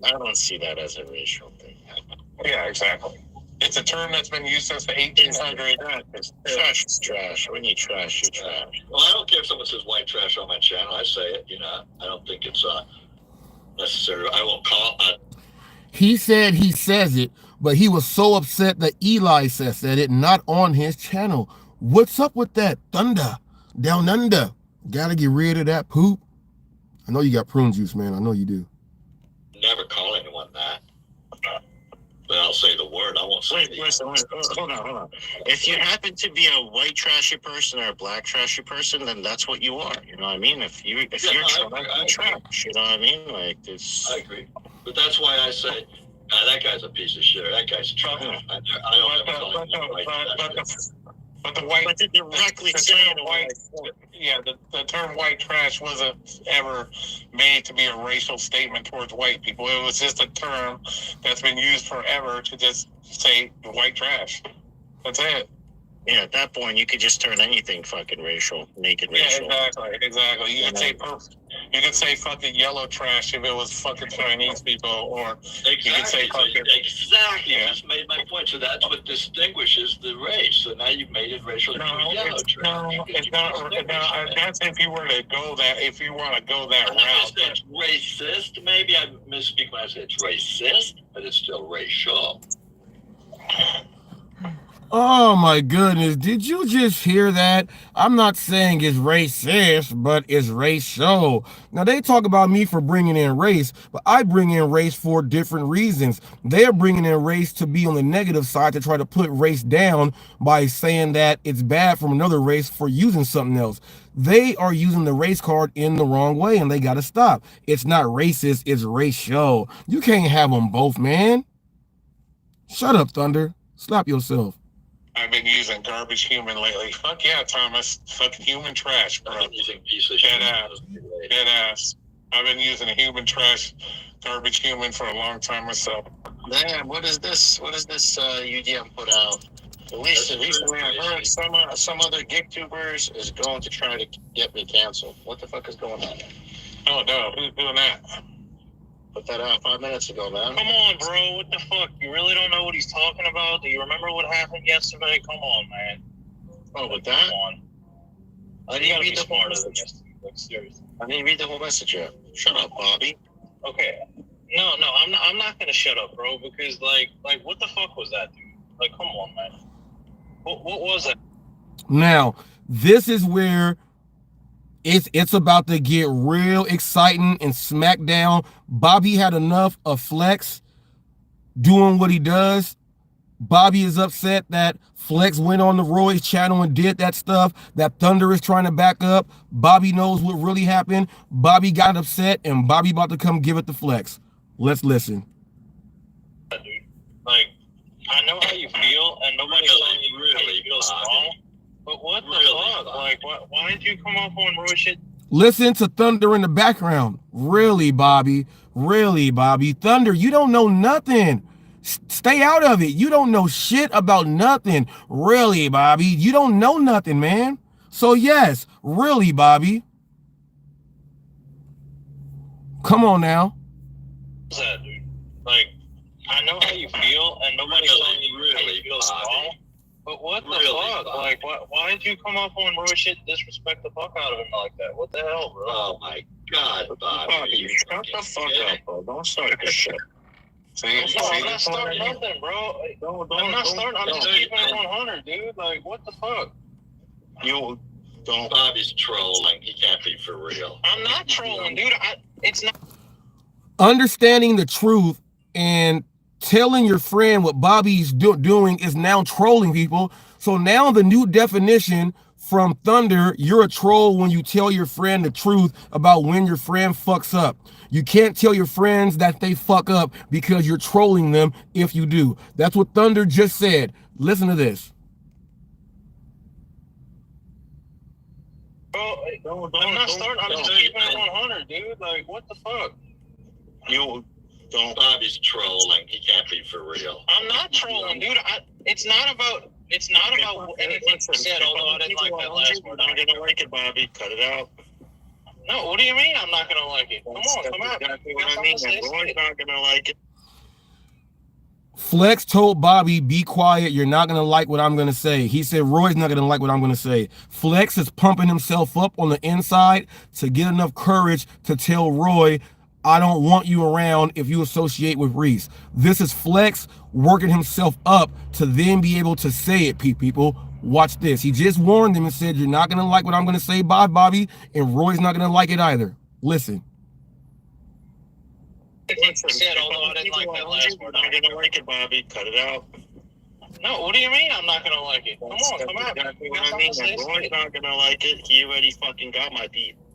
I don't see that as a racial thing. Yeah, exactly. It's a term that's been used since the 1800s. Trash is trash. When you trash, you trash. Well, I don't care if someone says white trash on my channel. I say it. I don't think it's necessary. I won't call. He said he says it, but he was so upset that Eli said it, not on his channel. What's up with that, Thunder? Down under. Gotta get rid of that poop. I know you got prune juice, man. I know you do. Never call anyone that. But I'll say the word. I won't say Listen, hold on. If you happen to be a white trashy person or a black trashy person, then that's what you are. You know what I mean? If you're trash, you know what I mean? Like this. I agree. But that's why I say But the white, but they're directly the saying term white, yeah, the term white trash wasn't ever made to be a racial statement towards white people. It was just a term that's been used forever to just say white trash. That's it. Yeah, at that point, you could just turn anything fucking racial, naked racial. Yeah, exactly. You could say fucking yellow trash if it was fucking Chinese people, or you could say fucking... Exactly. You just made my point. So that's what distinguishes the race. So now you've made it racial. It's not. That's if you were to go that. If you want to go that route. It's racist. Maybe I misspeak when I say it's racist, but it's still racial. Oh my goodness, did you just hear that? I'm not saying it's racist, but it's racial. Now they talk about me for bringing in race, but I bring in race for different reasons. They're bringing in race to be on the negative side, to try to put race down by saying that it's bad from another race for using something else. They are using the race card in the wrong way, and they got to stop. It's not racist, it's racial. You can't have them both, man. Shut up, Thunder. Slap yourself. I've been using garbage human lately. Fuck yeah, Thomas. Fucking human trash, bro. I've been using piece of Dead ass. I've been using a human trash, garbage human for a long time myself. Man, what is this? What is this UDM put out? At least recently I heard some other gig tubers is going to try to get me canceled. What the fuck is going on? Oh no, who's doing that? Put that out 5 minutes ago, man. Come on, bro. What the fuck? You really don't know what he's talking about? Do you remember what happened yesterday? Come on, man. Oh, with that? Come on. I didn't read the whole message. Like, seriously. I didn't read the whole message yet. Shut up, Bobby. Okay. No, I'm not gonna shut up, bro, because like what the fuck was that, dude? Like, come on, man. What was that? Now, this is where it's about to get real exciting and SmackDown. Bobby had enough of Flex doing what he does. Bobby is upset that Flex went on the Roy's channel and did that stuff that Thunder is trying to back up. Bobby knows what really happened. Bobby got upset, and Bobby about to come give it to Flex. Let's listen. Dude, like, I know how you feel, and nobody's telling you really feels wrong. But what the fuck? Like, why did you come up on Roy shit? Listen to Thunder in the background. Really, Bobby? Really, Bobby? Thunder, you don't know nothing. Stay out of it. You don't know shit about nothing. Really, Bobby? You don't know nothing, man. So yes, really, Bobby. Come on now. What's that, dude? Like, I know how you feel, and nobody's telling you really feels wrong. But what the fuck? Like, why did you come up on Roy shit, disrespect the fuck out of him like that? What the hell, bro? Oh my God, Bobby. Shut the fuck up, bro. Don't start this shit. I'm not starting nothing, bro. I'm not starting. I'm just keeping it 100, dude. Like, what the fuck? You don't. Bobby's trolling. He can't be for real. I'm not trolling, dude. It's not. Understanding the truth and telling your friend what Bobby's doing is now trolling people. So now the new definition from Thunder, you're a troll when you tell your friend the truth about when your friend fucks up. You can't tell your friends that they fuck up because you're trolling them if you do. That's what Thunder just said. Listen to this. Bro, I'm not starting. I'm just keeping it 100, dude. Like, what the fuck? You don't. Bobby's trolling. He can't be for real. I'm not trolling, dude. It's not about anything you said, although I didn't like that last word. I'm gonna like it, Bobby. Cut it out. No, what do you mean I'm not gonna like it? Come on, come out. Exactly what I mean. Roy's not gonna like it. Flex told Bobby, be quiet. You're not going to like what I'm going to say. He said, Roy's not going to like what I'm going to say. Flex is pumping himself up on the inside to get enough courage to tell Roy, I don't want you around if you associate with Reese. This is Flex working himself up to then be able to say it, people. Watch this. He just warned him and said, you're not going to like what I'm going to say. Bye, Bobby. And Roy's not going to like it either. Listen. Said, although I didn't like that last word. I'm gonna like it, Bobby. Cut it out. No, what do you mean I'm not gonna like it? Come on, come out. Exactly what I mean. Roy's not gonna like it. He already fucking got my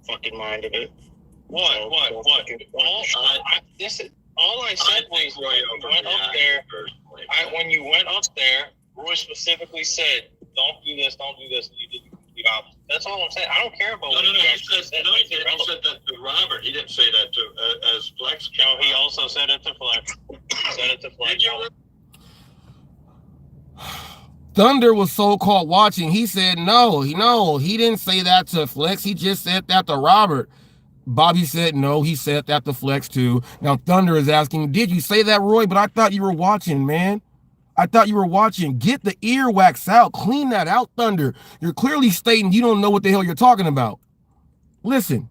fucking mind of it. What? All I said was when you went up there, Roy specifically said don't do this, don't do this. You did the opposite. That's all I'm saying. I don't care about what you He actually said, no, he didn't. He said that to Robert. He didn't say that to as Flex. No, he also said it to Flex. Said it to Flex. Did you? Thunder was so-called watching. He said no, he didn't say that to Flex. He just said that to Robert. Bobby said no, he said that to Flex too. Now Thunder is asking, did you say that, Roy? But I thought you were watching, man. I thought you were watching. Get the earwax out. Clean that out, Thunder. You're clearly stating you don't know what the hell you're talking about. Listen.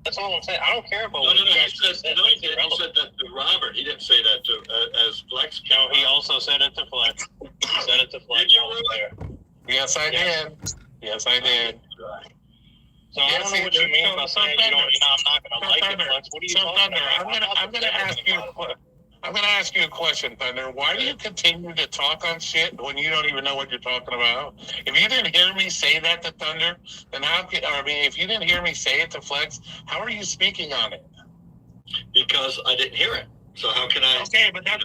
That's all I'm saying. I don't care about No, what you he actually said, no, he didn't. He said that to Robert. He didn't say that to as Flex. No, he also said it to Flex. Said it to Flex. Did you? Yes, I did. Yes, I did. So I don't know what you mean by saying you don't. I'm not going to like it, Flex. What are you talking about? I'm gonna ask you. I'm going to ask you a question, Thunder. Why do you continue to talk on shit when you don't even know what you're talking about? If you didn't hear me say that to Thunder, then how could, if you didn't hear me say it to Flex, how are you speaking on it? Because I didn't hear it. So how can I? Okay, but that.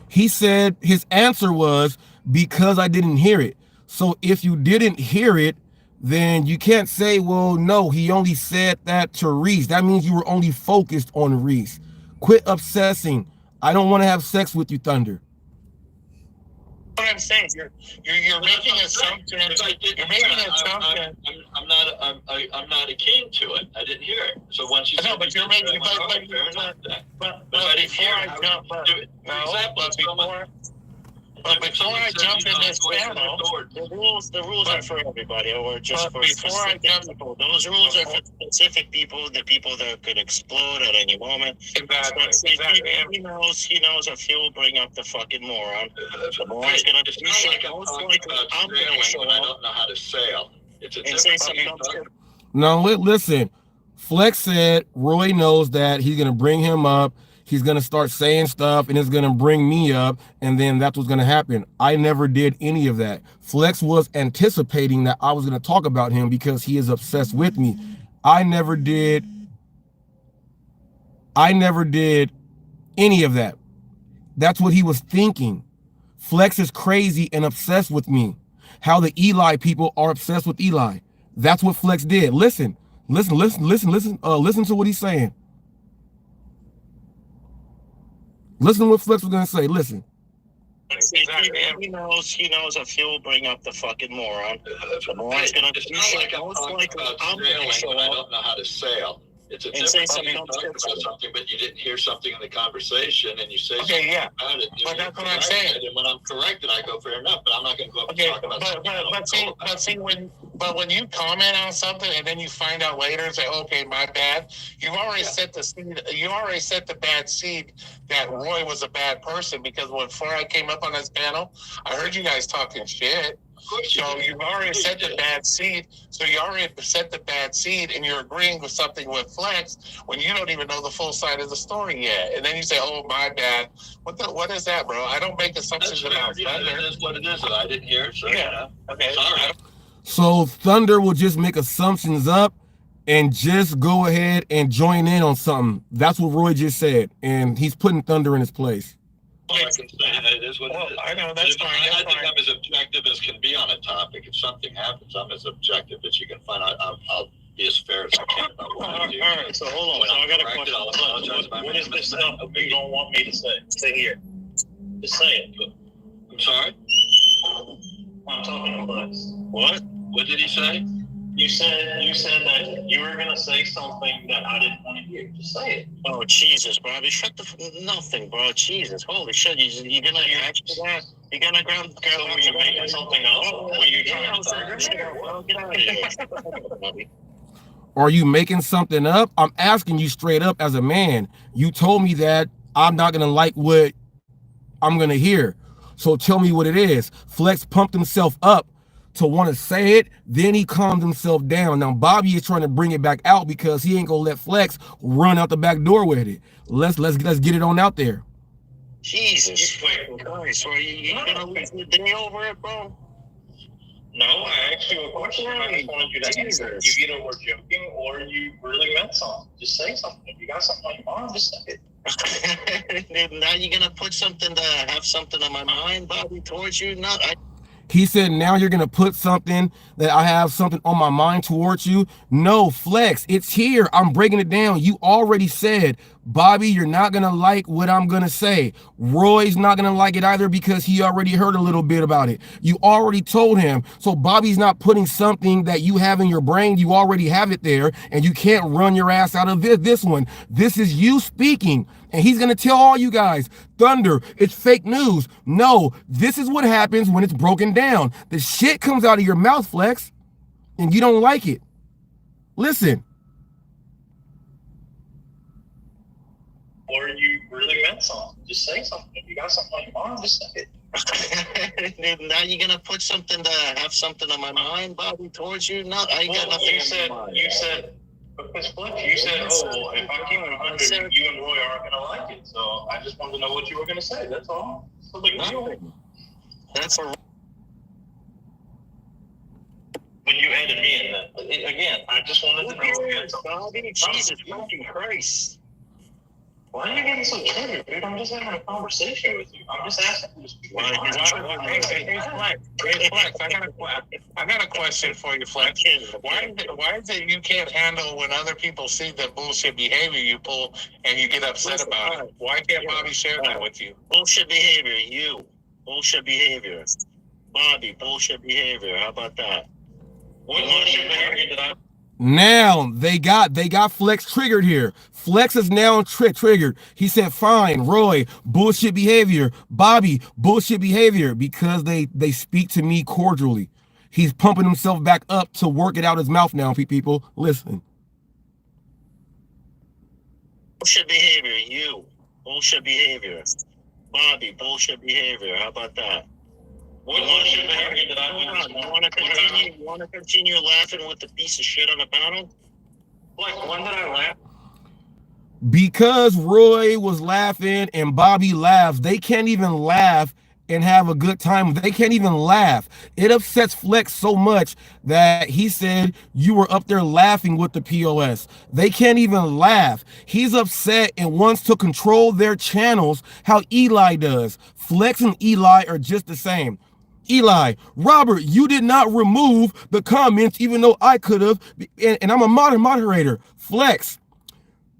He said his answer was because I didn't hear it. So if you didn't hear it, then you can't say, well, no, he only said that to Reese. That means you were only focused on Reese. Quit obsessing. I don't want to have sex with you, Thunder. What I'm saying, you're making assumptions. You're making assumptions. I'm not keen to it. I didn't hear it. So once you no, but you're making. But before I jump in this panel, the rules are for everybody, or just for specific people. Those rules are for specific people, the people that could explode at any moment. Exactly. He knows if he'll bring up the fucking moron. The moron's gonna it's not like I'm gonna show up. I don't know how to sail. It's a different thing. No, listen. Flex said Roy knows that he's gonna bring him up. He's going to start saying stuff and it's going to bring me up. And then that's what's going to happen. I never did any of that. Flex was anticipating that I was going to talk about him because he is obsessed with me. I never did any of that. That's what he was thinking. Flex is crazy and obsessed with me. How the Eli people are obsessed with Eli. That's what Flex did. Listen to what he's saying. Listen to what Flex was going to say. Listen. He knows if he'll bring up the fucking moron. The moron's going to do shit. I'm going to show up. I don't know how to sail. It's a different thing to talk about something, but you didn't hear something in the conversation, and you say something about it. But that's what I'm saying. And when I'm corrected, I go, fair enough, but I'm not going to go up and talk about something. But when you comment on something and then you find out later and say, okay, my bad, you've already set the seed. You already set the bad seed that Roy was a bad person, because before I came up on this panel, I heard you guys talking shit. So you've already set the bad seed. So you already set the bad seed, and you're agreeing with something with Flex when you don't even know the full side of the story yet. And then you say, "Oh, my bad." What is that, bro? I don't make assumptions about Thunder. It is what it is. I didn't hear it. So yeah. Okay. Sorry. So Thunder will just make assumptions up and just go ahead and join in on something. That's what Roy just said, and he's putting Thunder in his place. I can say that it is what it is. I know, that's fine. I think I'm as objective as can be on a topic. If something happens, I'm as objective as you can find. I'll be as fair as I can about what I do. All right, so hold on. So I got a question. What is this stuff that you don't want me to say? Say here. Just say it. I'm sorry? I'm talking about this. What? What did he say? You said that you were gonna say something that I didn't want to hear. Just say it. Oh Jesus, Bobby! Shut the nothing, bro. Jesus, holy shit! You're gonna react to that? You're gonna grab? Were you making something up? Were you trying to? Well, get out of here, Are you making something up? I'm asking you straight up as a man. You told me that I'm not gonna like what I'm gonna hear. So tell me what it is. Flex pumped himself up to want to say it, then he calmed himself down. Now Bobby is trying to bring it back out because he ain't gonna let Flex run out the back door with it. Let's get it on out there. Jesus Christ, are you gonna lose the day over it, bro? No, I asked you a question. I just wanted you to answer. You either were joking or you really meant something. Just say something. If you got something on your mind, just say it. Now you're gonna put something to have something on my mind, Bobby, towards you? Not. He said, now you're going to put something that I have something on my mind towards you. No, Flex, it's here. I'm breaking it down. You already said, Bobby, you're not going to like what I'm going to say. Roy's not going to like it either because he already heard a little bit about it. You already told him. So Bobby's not putting something that you have in your brain. You already have it there, and you can't run your ass out of this one. This is you speaking. And he's going to tell all you guys, Thunder, it's fake news. No, this is what happens when it's broken down. The shit comes out of your mouth, Flex, and you don't like it. Listen. Or you really meant something. Just say something. If you got something on your mind, just say it. Now you're going to put something to have something on my mind, Bobby, towards you? No, I ain't got nothing on my mind. You said, because Flex, you said, oh, well, if I keep it 100, you and Roy aren't going to like it. So I just wanted to know what you were going to say. That's all. So, like, that's a... But you added me in that. Again, I just wanted to know. Bobby, Jesus fucking Christ. Why are you getting so triggered, dude? I'm just having a conversation with you. I'm just asking you. Hey, Flex, I got a question for you, Flex. Why is it you can't handle when other people see the bullshit behavior you pull and you get upset about it? Why can't Bobby share that with you? Bullshit behavior, you. Bullshit behavior. Bobby, bullshit behavior. How about that? What bullshit behavior did I... Now they got Flex triggered here. Flex is now triggered. He said, fine, Roy, bullshit behavior. Bobby, bullshit behavior, because they speak to me cordially. He's pumping himself back up to work it out his mouth now, people. Listen. Bullshit behavior, you. Bullshit behavior. Bobby, bullshit behavior. How about that? What bullshit behavior did I do? You want to continue laughing with the piece of shit on the panel? Like, when did I laugh? Because Roy was laughing and Bobby laughs, they can't even laugh and have a good time. They can't even laugh. It upsets Flex so much that he said you were up there laughing with the POS. They can't even laugh. He's upset and wants to control their channels how Eli does. Flex and Eli are just the same. Eli, Robert, you did not remove the comments even though I could have, and I'm a moderator. Flex,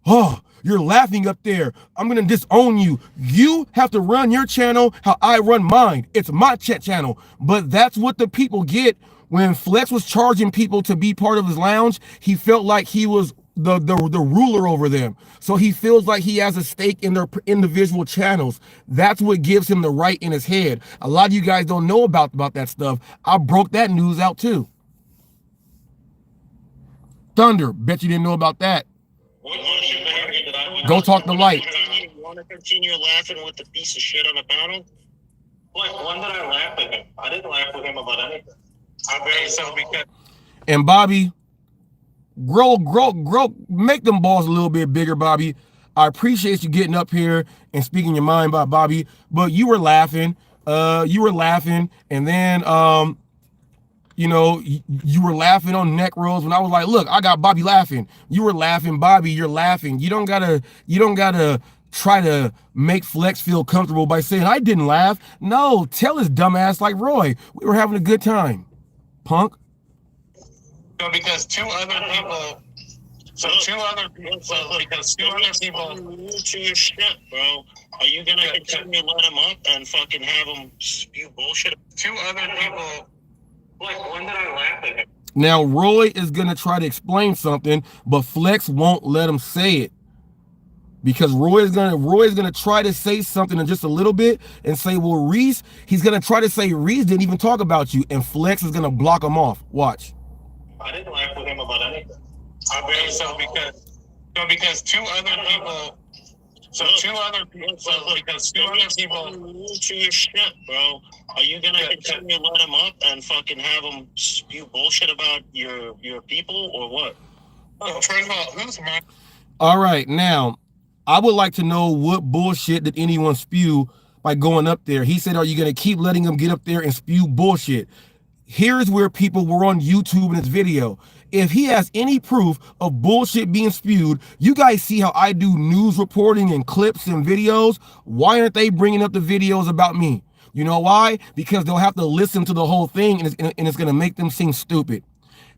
oh, you're laughing up there. I'm going to disown you. You have to run your channel how I run mine. It's my chat channel. But that's what the people get. When Flex was charging people to be part of his lounge, he felt like he was the ruler over them. So he feels like he has a stake in their individual channels. That's what gives him the right in his head. A lot of you guys don't know about that stuff. I broke that news out too. Thunder, bet you didn't know about that. Go talk to Light. You want to continue laughing with the piece of shit on the panel? Like, when did I laugh at him? I didn't laugh with him about anything. I'm very so because... And Bobby, grow, make them balls a little bit bigger, Bobby. I appreciate you getting up here and speaking your mind about Bobby, but you were laughing. And then you know, you were laughing on neck rolls when I was like, look, I got Bobby laughing. You were laughing, Bobby, you're laughing. You don't gotta try to make Flex feel comfortable by saying I didn't laugh. No, tell his dumb ass like Roy, we were having a good time, punk. So because two other people to your shit, bro. Are you gonna continue to let him up and fucking have him spew bullshit? Two other people. Like, when did I laugh at him? Now Roy is gonna try to explain something, but Flex won't let him say it. Because Roy is gonna try to say something in just a little bit and say, well, Reese, he's gonna try to say Reese didn't even talk about you, and Flex is gonna block him off. Watch. I didn't laugh with him about anything. Because two other people. So two other people. To your shit, bro. Are you gonna continue to let him up and fucking have him spew bullshit about your people or what? Oh, first of all, who's my? All right, now I would like to know what bullshit did anyone spew by going up there. He said, are you gonna keep letting him get up there and spew bullshit? Here's where people were on YouTube in this video. If he has any proof of bullshit being spewed, you guys see how I do news reporting and clips and videos. Why aren't they bringing up the videos about me? You know why? Because they'll have to listen to the whole thing, and it's going to make them seem stupid.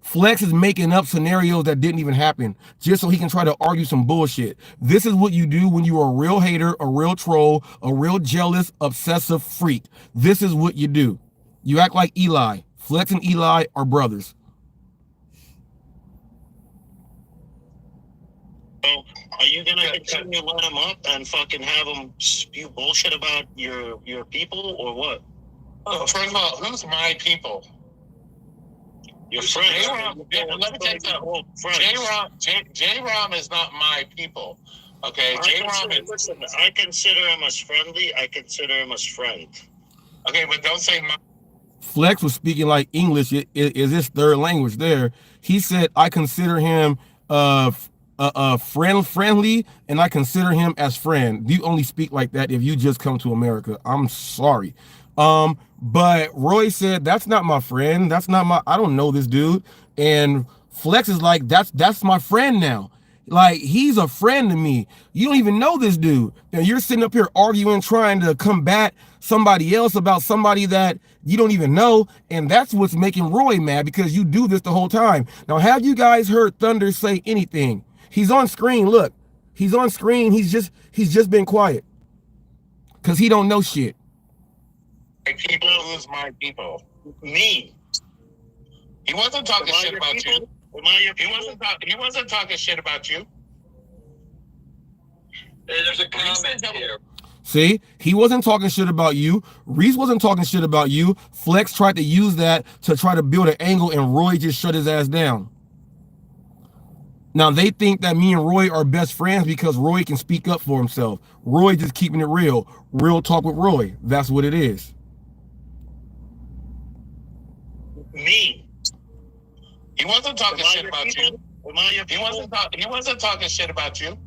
Flex is making up scenarios that didn't even happen just so he can try to argue some bullshit. This is what you do when you're a real hater, a real troll, a real jealous, obsessive freak. This is what you do. You act like Eli. Flex and Eli are brothers. So, are you gonna continue to let him up and fucking have him spew bullshit about your people or what? Oh, first of all, who's my people? Your friends. Let me tell you something. J-Rom is not my people. Okay, J-Rom is. Listen, I consider him as friendly. I consider him as friend. Okay, but don't say my. Flex was speaking like English is his third language there. He said, I consider him friendly, and I consider him as friend. You only speak like that if you just come to America. I'm sorry. But Roy said, that's not my friend. That's not my, I don't know this dude. And Flex is like, that's my friend now. Like, he's a friend to me. You don't even know this dude. And you're sitting up here arguing, trying to combat somebody else about somebody that you don't even know. And that's what's making Roy mad, because you do this the whole time. Now, have you guys heard Thunder say anything? He's on screen. Look, he's on screen. He's just been quiet because he don't know shit. People, who's my people? Me. He wasn't talking shit about you. He wasn't talking shit about you. Hey, there's a comment here. See, he wasn't talking shit about you. Reese wasn't talking shit about you. Flex tried to use that to try to build an angle, and Roy just shut his ass down. Now, they think that me and Roy are best friends because Roy can speak up for himself. Roy just keeping it real. Real talk with Roy. That's what it is. Me. He wasn't talking shit about you. He wasn't talking shit about you.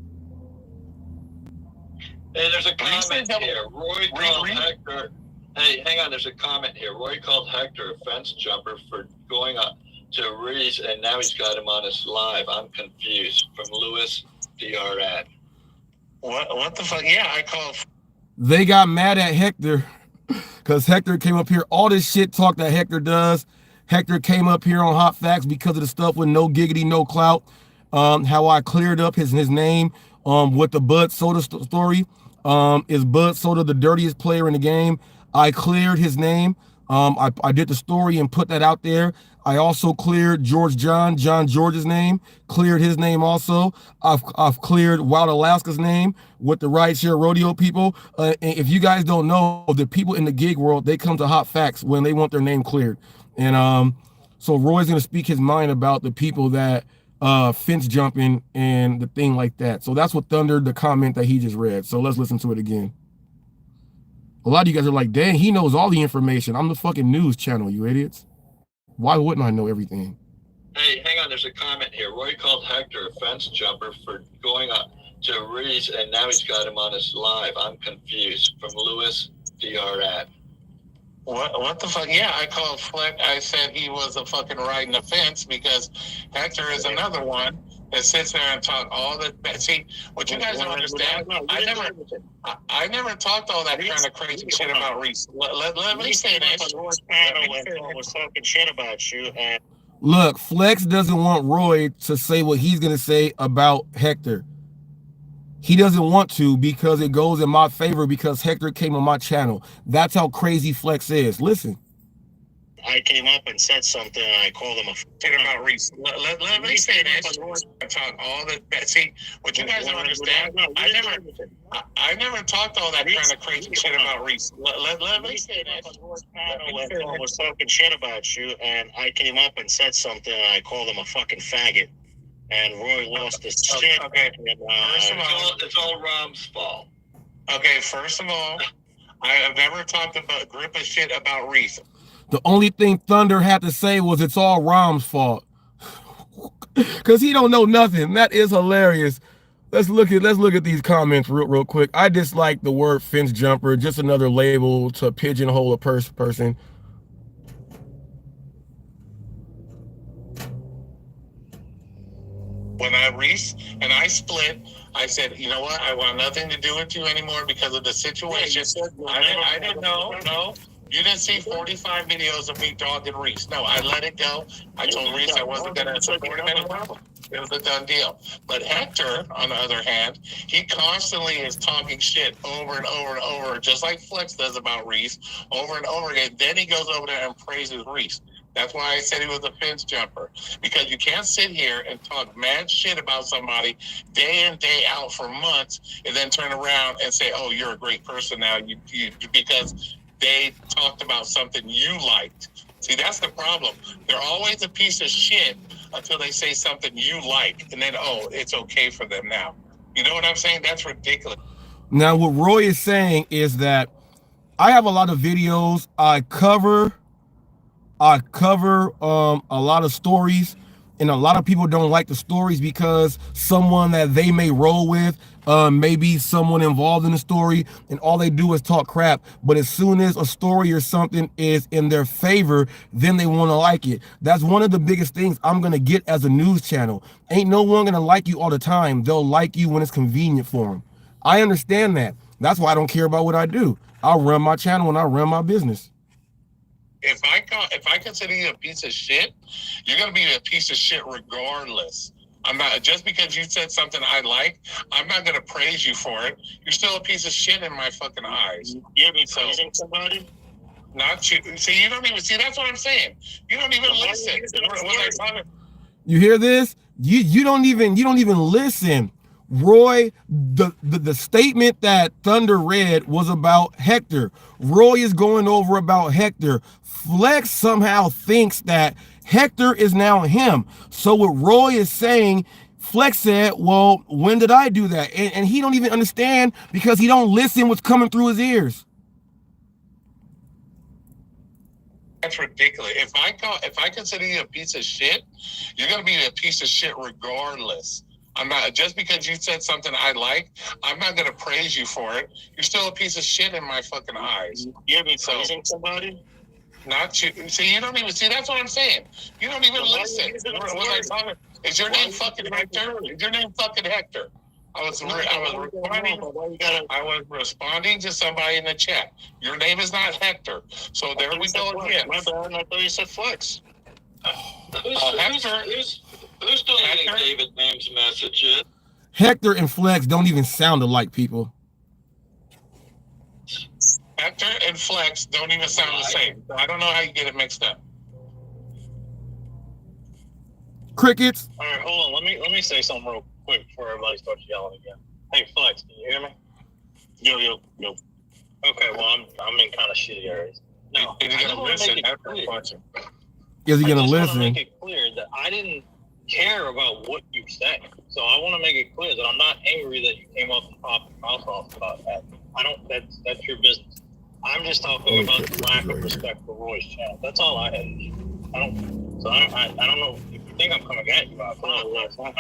Hey, there's a comment here. Roy called Hector. Hey, hang on. There's a comment here. Roy called Hector a fence jumper for going up to Reese, and now he's got him on his live. I'm confused. From Louis DRN. What the fuck? Yeah, I called. They got mad at Hector because Hector came up here. All this shit talk that Hector does. Hector came up here on Hot Facts because of the stuff with no giggity, no clout. How I cleared up his name with the Bud Soda story. Is Bud Soda the dirtiest player in the game? I cleared his name. I did the story and put that out there. I also cleared John George's name, cleared his name also. I've cleared Wild Alaska's name with the rideshare rodeo people. And if you guys don't know, the people in the gig world, they come to Hot Facts when they want their name cleared. And so Roy's gonna speak his mind about the people that fence jumping and the thing like that. So that's what Thunder, the comment that he just read. So let's listen to it again. A lot of you guys are like, dang, he knows all the information. I'm the fucking news channel, you idiots. Why wouldn't I know everything? Hey, hang on. There's a comment here. Roy called Hector a fence jumper for going up to Reese, and now he's got him on his live. I'm confused. From Louis DRN. What the fuck? Yeah, I called Fleck. I said he was a fucking riding the fence because Hector is another one that sits there and talk all the. See, what you guys don't understand, I never talked all that kind of crazy shit about Reese. Let me say this. Was talking shit about you. And look, Flex doesn't want Roy to say what he's gonna say about Hector. He doesn't want to because it goes in my favor because Hector came on my channel. That's how crazy Flex is. Listen. I came up and said something, and I called him a shit about Reese. Let me say this. I talk all the. See, what you guys don't understand, I never talked all that kind of crazy shit about Reese. Let me say this. Was talking shit about you, and I came up and said something, and I called him a fucking faggot. And Roy lost his shit. Okay. First of all, it's all Rom's fault. Okay, first of all, I have never talked about a grip of shit about Reese. The only thing Thunder had to say was it's all Rom's fault. Cause he don't know nothing. That is hilarious. Let's look at these comments real quick. I dislike the word fence jumper, just another label to pigeonhole a person. When Reese and I split, I said, you know what? I want nothing to do with you anymore because of the situation. I didn't know. No. You didn't see 45 videos of me dogging Reese. No, I let it go. I told Reese I wasn't going to support him anymore. It was a done deal. But Hector, on the other hand, he constantly is talking shit over and over and over, just like Flex does about Reese, over and over again. Then he goes over there and praises Reese. That's why I said he was a fence jumper. Because you can't sit here and talk mad shit about somebody day in, day out for months, and then turn around and say, oh, you're a great person now, because they talked about something you liked. See, that's the problem. They're always a piece of shit until they say something you like, and then, oh, it's okay for them now. You know what I'm saying? That's ridiculous. Now, what Roy is saying is that I have a lot of videos. I cover a lot of stories, and a lot of people don't like the stories because someone that they may roll with, maybe someone involved in the story, and all they do is talk crap. But as soon as a story or something is in their favor, then they want to like it. That's one of the biggest things I'm going to get as a news channel. Ain't no one going to like you all the time. They'll like you when it's convenient for them. I understand that. That's why I don't care about what I do. I'll run my channel and I'll run my business. If I consider you a piece of shit, you're gonna be a piece of shit regardless. I'm not, just because you said something I like, I'm not gonna praise you for it. You're still a piece of shit in my fucking eyes. You're praising somebody? Not you. See, you don't even see. That's what I'm saying. You don't even listen. You hear this? You don't even listen. Roy, the statement that Thunder read was about Hector. Roy is going over about Hector. Flex somehow thinks that Hector is now him. So what Roy is saying, Flex said, well, when did I do that? And he don't even understand because he don't listen what's coming through his ears. That's ridiculous. If I consider you a piece of shit, you're gonna be a piece of shit regardless. I'm not, just because you said something I like, I'm not gonna praise you for it. You're still a piece of shit in my fucking eyes. You're praising somebody? Not you. See, you don't even see. That's what I'm saying. You don't even listen. Is your name fucking Hector? Is your name fucking Hector? I was responding to somebody in the chat. Your name is not Hector. So there we go again. My bad. I thought you said Flex. Hector. Who's deleting David Name's messages? Hector and Flex don't even sound alike, people. Hector and Flex don't even sound the same. I don't know how you get it mixed up. Crickets. All right, hold on. Let me say something real quick before everybody starts yelling again. Hey, Flex, can you hear me? Yo. Okay, well, I'm in kind of shitty areas. No, Is he gonna listen? Is he gonna I just listen? want to make it clear that I didn't care about what you say. So I want to make it clear that I'm not angry that you came up and popped your mouth off about that. I don't. That's your business. I'm just talking about the lack of respect for Roy's channel. That's all I had. I don't know if you think I'm coming at you. I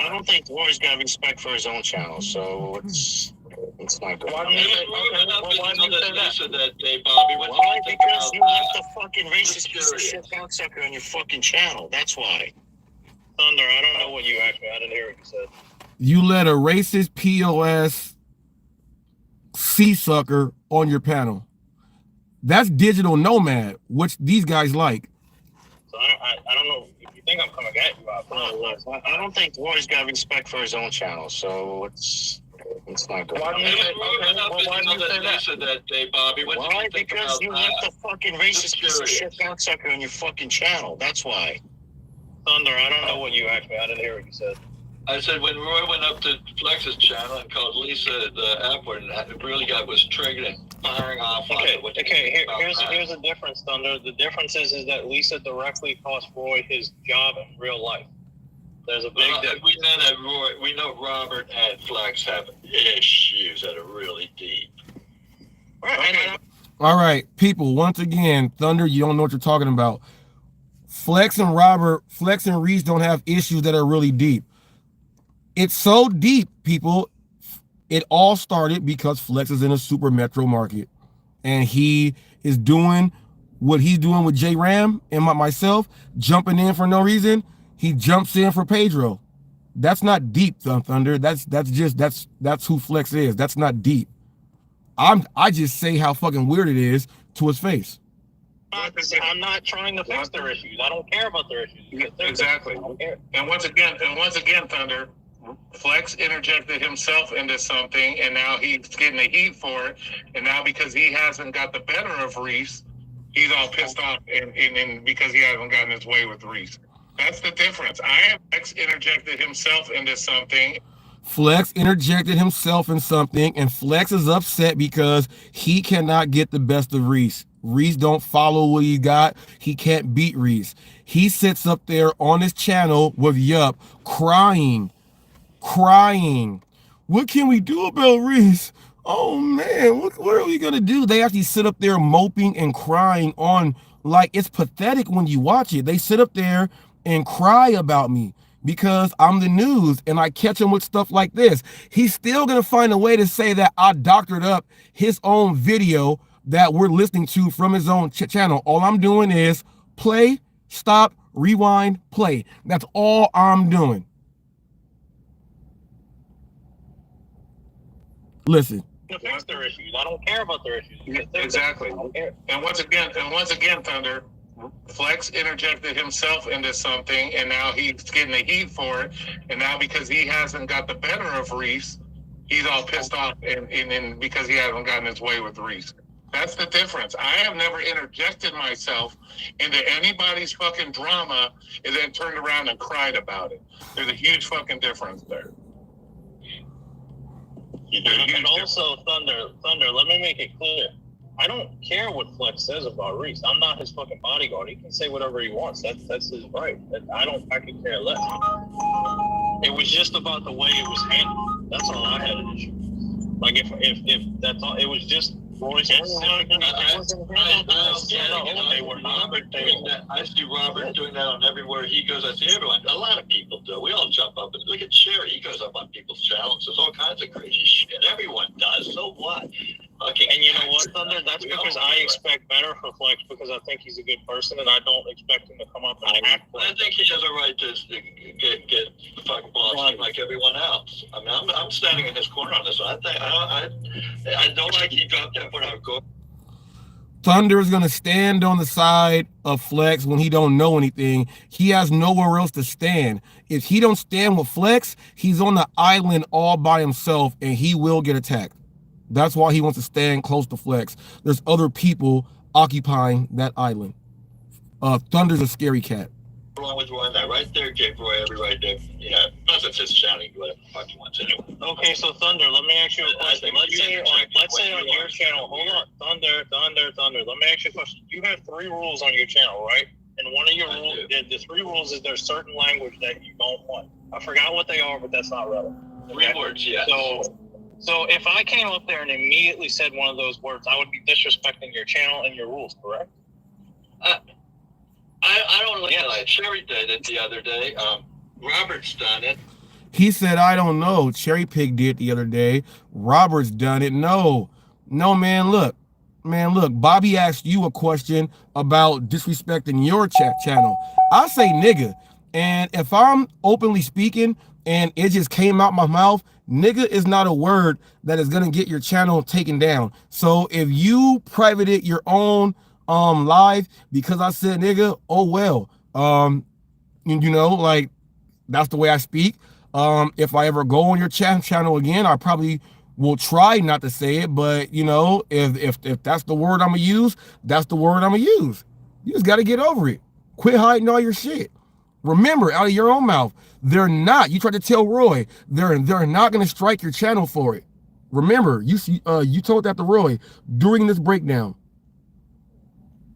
don't think Roy's got respect for his own channel, so it's not good. Why do you say that day, Bobby? Why? Because you left the fucking racist piece of shit cocksucker on your fucking channel. That's why. Thunder, I don't know what you asked me. I didn't hear what you said. You let a racist POS C-sucker on your panel. That's digital nomad, which these guys like. So I don't know if you think I'm coming at you. I don't think Roy's got respect for his own channel, so it's not good. Why do you say that day, Bobby? Why? Because you left the fucking racist piece of shit cocksucker on your fucking channel. That's why. Thunder, I don't know what you asked me. I didn't hear what you said. I said when Roy went up to Flex's channel and called Lisa the F word, and it really was triggered and firing off. Okay. Here's the difference, Thunder. The difference is that Lisa directly cost Roy his job in real life. There's a big difference. We know Robert and Flex have issues that are really deep. All right, people, once again, Thunder, you don't know what you're talking about. Flex and Reese don't have issues that are really deep. It's so deep, people. It all started because Flex is in a super metro market, and he is doing what he's doing with J Ram and myself, jumping in for no reason. He jumps in for Pedro. That's not deep, Thunder. That's who Flex is. That's not deep. I just say how fucking weird it is to his face. I'm not trying to fix their issues. I don't care about their issues. Exactly. And once again, Thunder, Flex interjected himself into something, and now he's getting the heat for it. And now because he hasn't got the better of Reese, he's all pissed off, and because he hasn't gotten his way with Reese. That's the difference. Flex interjected himself into something. Flex interjected himself in something, and Flex is upset because he cannot get the best of Reese. Reese don't follow what he got. He can't beat Reese. He sits up there on his channel with Yup crying. What can we do about Reese? Oh man, what are we gonna do? They actually sit up there moping and crying on, like, it's pathetic when you watch it. They sit up there and cry about me because I'm the news and I catch him with stuff like this. He's still gonna find a way to say that I doctored up his own video that we're listening to from his own channel. All I'm doing is play, stop, rewind, play. That's all I'm doing. Listen. Fix their issues. I don't care about their issues. Exactly. And once again, Thunder, Flex interjected himself into something, and now he's getting the heat for it. And now because he hasn't got the better of Reese, he's all pissed off, and because he hasn't gotten his way with Reese. That's the difference. I have never interjected myself into anybody's fucking drama and then turned around and cried about it. There's a huge fucking difference there. And also, Thunder, let me make it clear. I don't care what Flex says about Reese. I'm not his fucking bodyguard. He can say whatever he wants. That's his right. I can care less. It was just about the way it was handled. That's all I had an issue with. Like if that's all, it was just Royce. I see Robert doing that on everywhere he goes. I see everyone. A lot of people do. We all jump up and look at Sherry. He goes up on people's channels. There's all kinds of crazy shit. Everyone does. So what? Okay. And you know what, Thunder? That's because I expect better for Flex because I think he's a good person and I don't expect him to come up and act. I think he has a right to get the fucking boss like everyone else. I mean, I'm standing in his corner on this one. I don't like he dropped that foot out. Go. Thunder is going to stand on the side of Flex when he don't know anything. He has nowhere else to stand. If he don't stand with Flex, he's on the island all by himself and he will get attacked. That's why he wants to stand close to Flex. There's other people occupying that island. Thunder's a scary cat. Wrong with one that right there gave Roy every right there. Yeah, plus it's his channel. You can do whatever the fuck he wants anyway. Okay, so Thunder, let me ask you a question. Let's say on your channel, hold on, Thunder. Let me ask you a question. You have 3 rules on your channel, right? And one of your rules, the 3 rules is there's certain language that you don't want. I forgot what they are, but that's not relevant. 3 words, yeah. So if I came up there and immediately said one of those words, I would be disrespecting your channel and your rules, correct? I don't look at it. Sherry did it the other day. Robert's done it. He said, I don't know. Cherry Pig did the other day. Robert's done it. No, man, look. Bobby asked you a question about disrespecting your channel. I say nigga. And if I'm openly speaking and it just came out my mouth, nigga is not a word that is going to get your channel taken down. So if you privated your own live because I said nigga, oh well. You know, like, that's the way I speak. If I ever go on your channel again, I probably will try not to say it, but you know, if that's the word I'm gonna use, that's the word I'm gonna use. You just gotta get over it. Quit hiding all your shit. Remember, out of your own mouth, they're not. You tried to tell Roy, they're not gonna strike your channel for it. Remember, you told that to Roy during this breakdown.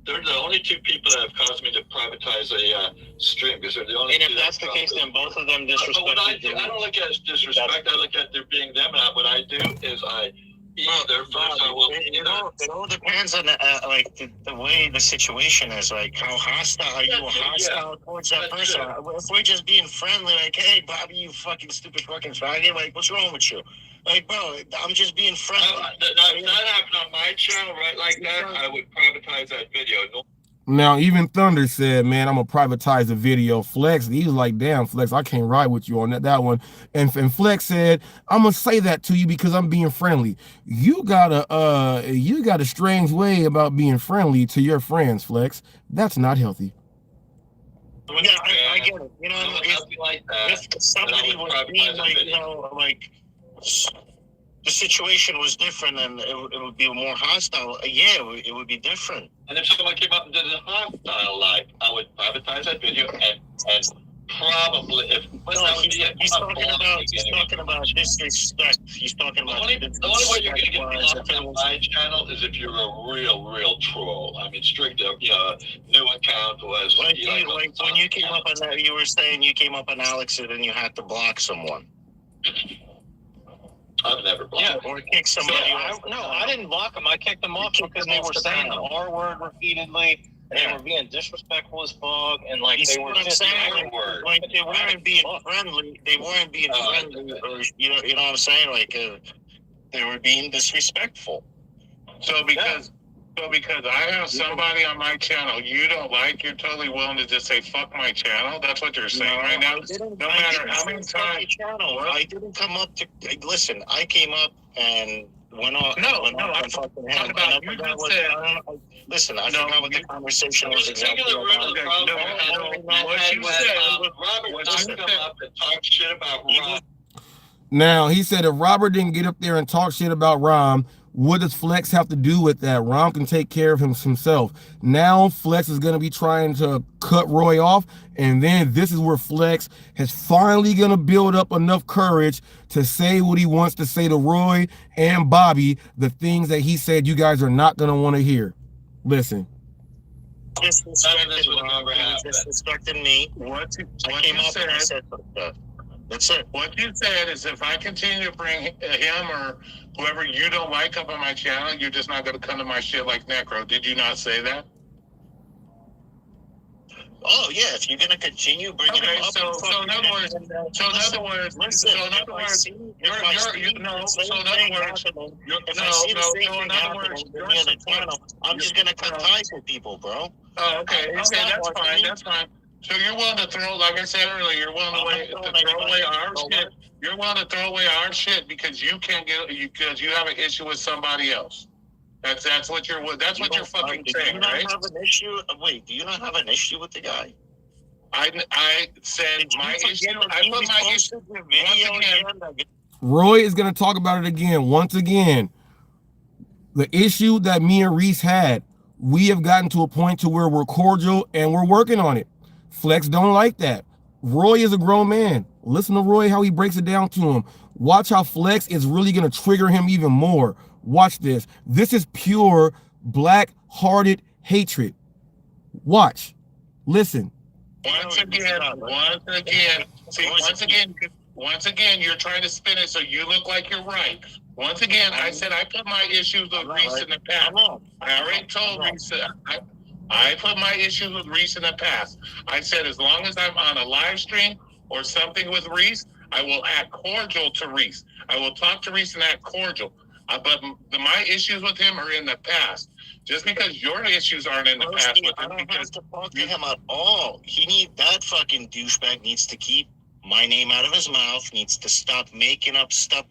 They're the only 2 people that have caused me to privatize a stream because they're the only. And if that's the case, then both of them disrespect. I don't look at it as disrespect. I look at there being them, and what I do is I either first I will. It all depends on the way the situation is. Like, how hostile are you? Hostile towards that person? If we're just being friendly, like, hey, Bobby, you fucking stupid fucking faggot, like, what's wrong with you? Like, bro, I'm just being friendly. If that happened on my channel, right, like that, I would privatize that video. No. Now, even Thunder said, man, I'm going to privatize the video. Flex, he was like, damn, Flex, I can't ride with you on that one. And Flex said, I'm going to say that to you because I'm being friendly. You got a strange way about being friendly to your friends, Flex. That's not healthy. Yeah, I get it. You know, if somebody was being like, you know, like the situation was different and it would be more hostile, yeah, it would be different. And if someone came up and did a hostile live, I would privatize that video and probably if he's talking about disrespect. He's talking about the only way you're gonna get blocked on my channel is if you're a real troll. I mean, strict new account was like when you came up on that, you were saying you came up on Alex and you had to block someone. I've never blocked. Yeah, or kick somebody off. I didn't block them. I kicked them off because they were saying the R word repeatedly. They were being disrespectful as fuck, and like they were just saying, like they weren't being friendly. They weren't being friendly, or you know what I'm saying? Like they were being disrespectful. So because I have somebody on my channel you don't like, you're totally willing to just say fuck my channel. That's what you're saying right now. No matter how many times. I didn't come up to listen. I came up and went on. I'm talking about you just said. Listen, I forgot what the conversation was exactly about. What you said. Robert doesn't come up and talk shit about Rob. Now, he said if Robert didn't get up there and talk shit about Rom, what does Flex have to do with that? Rom can take care of himself. Now, Flex is going to be trying to cut Roy off, and then this is where Flex is finally going to build up enough courage to say what he wants to say to Roy and Bobby, the things that he said you guys are not going to want to hear. Listen. Disrespecting me. What came up and I said that. That's it. What you said is if I continue to bring him or whoever you don't like up on my channel, you're just not going to come to my shit like Necro. Did you not say that? Oh yeah, if you're gonna continue bringing him up. So in other words, I'm just gonna cut ties with people, bro. Oh, okay, that's fine. So you're willing to throw, like I said earlier, you're willing to throw away our shit. You're willing to throw away our shit because you can't because you have an issue with somebody else. That's what you're fucking saying, right? Do you not have an issue with the guy? I said my issue. I put my issue. Roy is going to talk about it again. Once again, the issue that me and Reese had, we have gotten to a point to where we're cordial and we're working on it. Flex don't like that. Roy is a grown man. Listen to Roy, how he breaks it down to him. Watch how Flex is really going to trigger him even more. Watch this. This is pure black-hearted hatred. Watch. Listen. Once again, you're trying to spin it so you look like you're right. Once again, I said I put my issues with Reese in the past. I already told Reese I put my issues with Reese in the past. I said as long as I'm on a live stream or something with Reese, I will act cordial to Reese. I will talk to Reese and act cordial. But my issues with him are in the past. Just because your issues aren't in the past with him, I don't have to talk to him at all. That fucking douchebag needs to keep my name out of his mouth. Needs to stop making up stuff.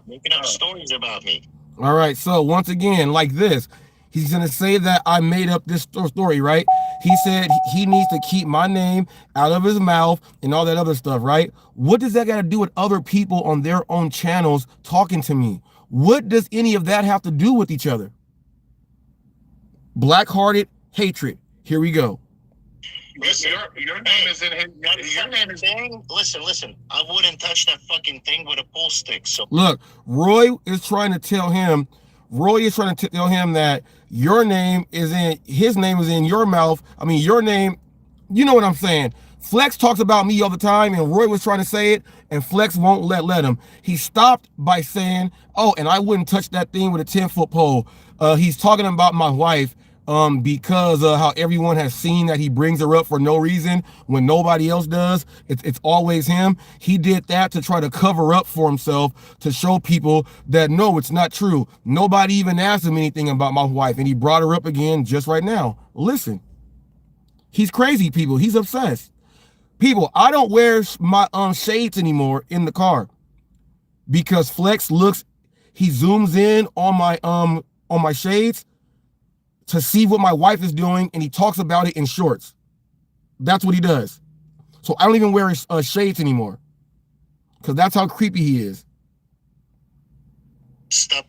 Making up stories about me. All right. So once again, like this, he's gonna say that I made up this story, right? He said he needs to keep my name out of his mouth and all that other stuff, right? What does that got to do with other people on their own channels talking to me? What does any of that have to do with each other? Black-hearted hatred. Here we go. Your name is in his. Your name is. Listen. I wouldn't touch that fucking thing with a pool stick. So look, Roy is trying to tell him that your name is in his name is in your mouth. I mean, your name. You know what I'm saying? Flex talks about me all the time, and Roy was trying to say it, and Flex won't let him. He stopped by saying, "Oh, and I wouldn't touch that thing with a 10-foot pole." He's talking about my wife. Because how everyone has seen that he brings her up for no reason when nobody else does. It's always him. He did that to try to cover up for himself, to show people that no, it's not true. Nobody even asked him anything about my wife, and he brought her up again just right now. Listen. He's crazy, people. He's obsessed. People, I don't wear my shades anymore in the car because Flex he zooms in on my shades to see what my wife is doing, and he talks about it in shorts. That's what he does. So I don't even wear shades anymore because that's how creepy he is. Stop,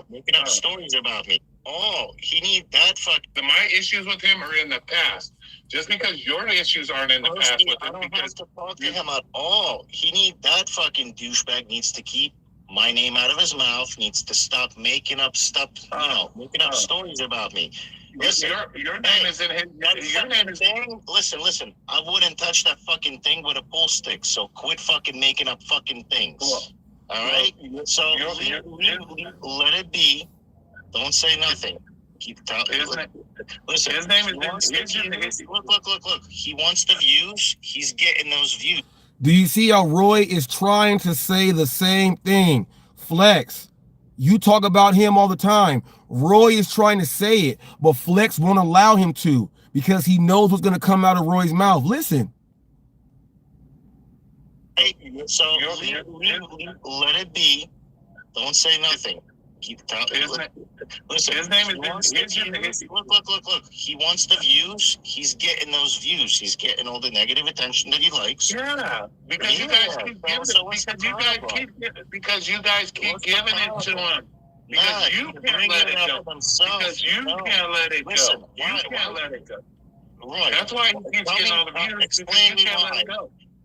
making up stories about me. Oh, he need that My issues with him are in the past. Just because your issues aren't in the past with him, I don't have to talk to him at all. He need that fucking douchebag needs to keep my name out of his mouth. Needs to stop making up stuff. Making up stories about me. Listen, your name is in his. Your name is. Listen. I wouldn't touch that fucking thing with a pool stick. So quit fucking making up fucking things. Cool. All right. So let it be. Don't say nothing. Keep talking. Listen, his name is. Look. He wants the views. He's getting those views. Do you see how Roy is trying to say the same thing? Flex, you talk about him all the time. Roy is trying to say it, but Flex won't allow him to because he knows what's going to come out of Roy's mouth. Listen. So let it be. Don't say nothing. Keep talking. Listen, his name is. Look. He wants the views. He's getting those views. He's getting all the negative attention that he likes. Yeah, because you guys keep giving it. Because you guys keep giving it to him. Because you can't let it go. Because you can't let it go. You can't let it go. Right. That's why he keeps getting all the views. Explain me why.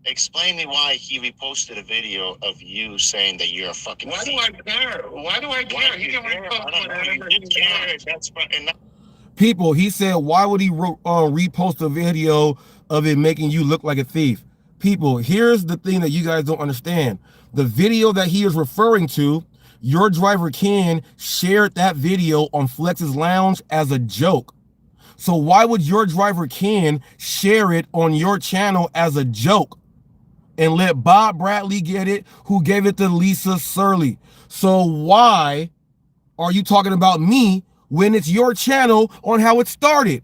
Explain me why he reposted a video of you saying that you're a fucking. Why do I care? Why do I care? He can repost whatever he wants. That's People, he said, why would he repost a video of it making you look like a thief? People, here's the thing that you guys don't understand. The video that he is referring to, your driver Ken shared that video on Flex's Lounge as a joke. So why would your driver Ken share it on your channel as a joke and let Bob Bradley get it, who gave it to Lisa Surley? So why are you talking about me when it's your channel on how it started?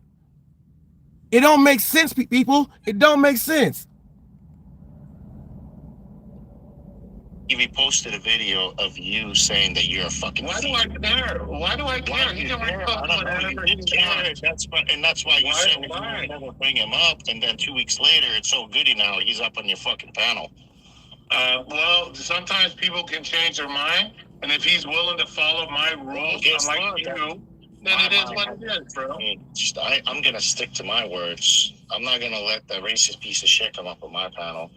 It don't make sense, people. It don't make sense. He reposted a video of you saying that you're a fucking. Why do I care? Why do I care? He can repost whatever he wants. That's why you said you would never bring him up, and then 2 weeks later, it's so goody now he's up on your fucking panel. Well, sometimes people can change their mind, and if he's willing to follow my rules, unlike you, then it is what it is, bro. I'm gonna stick to my words. I'm not gonna let that racist piece of shit come up on my panel.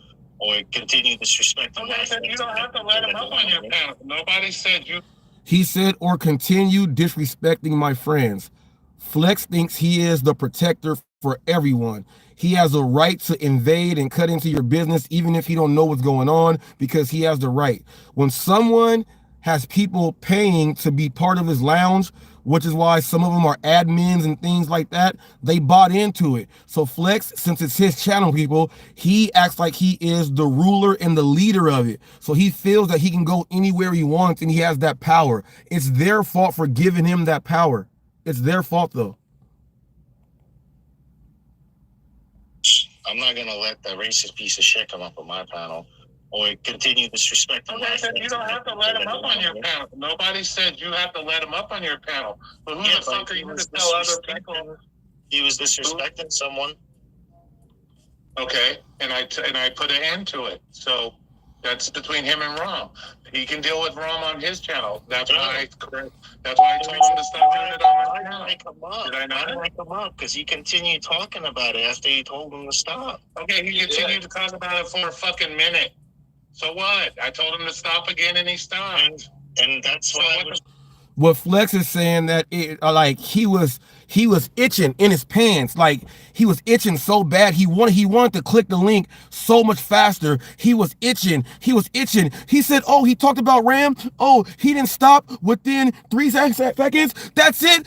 Or continue disrespecting my friends. You don't have to let him up on your panel. Nobody said you. He said, or continue disrespecting my friends. Flex thinks he is the protector for everyone. He has a right to invade and cut into your business, even if he don't know what's going on, because he has the right. When someone has people paying to be part of his lounge, which is why some of them are admins and things like that, they bought into it. So Flex, since it's his channel, people, he acts like he is the ruler and the leader of it. So he feels that he can go anywhere he wants and he has that power. It's their fault for giving him that power. It's their fault, though. I'm not going to let that racist piece of shit come up on my panel. Or continue disrespecting my friends. You don't have to let him up on your panel. Nobody said you have to let him up on your panel. But who the fuck are you to tell other people? He was disrespecting someone. Okay, and I put an end to it. So that's between him and Rom. He can deal with Rom on his channel. That's why I told him to stop doing it on my channel. Did I not? I come up because he continued talking about it after you told him to stop. Okay, he continued to talk about it for a fucking minute. So what? I told him to stop again, and he stopped. And that's why. What Flex is saying that like he was itching in his pants, like he was itching so bad he wanted to click the link so much faster. He was itching. He said, "Oh, he talked about Ram. Oh, he didn't stop within 3 seconds. That's it.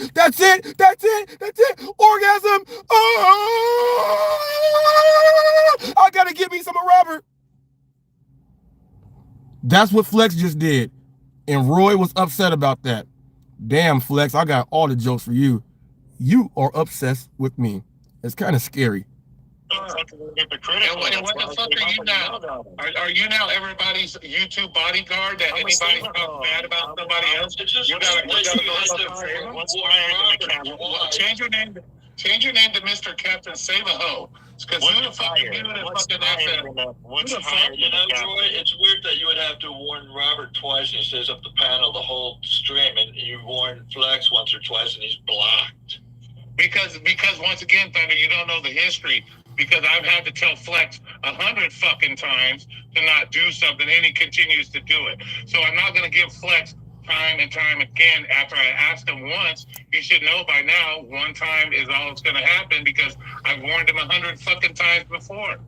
Orgasm. Oh, I gotta give me some of Robert." That's what Flex just did. And Roy was upset about that. Damn, Flex, I got all the jokes for you. You are obsessed with me. It's kind of scary. And what the fuck are you now? Are you now everybody's YouTube bodyguard that anybody talks bad about somebody else? You gotta go change your name. Change your name to Mr. Captain Save a Ho. Because who the fuck are you to fucking FM? What's higher than a captain? Roy, it's weird that you would have to warn Robert twice and he stays up the panel the whole stream, and you warn Flex once or twice and he's blocked. Because once again, Thunder, you don't know the history. Because I've had to tell Flex 100 fucking times to not do something, and he continues to do it. So I'm not going to give Flex time and time again. After I asked him once, he should know by now one time is all it's going to happen, because I've warned him 100 fucking times before.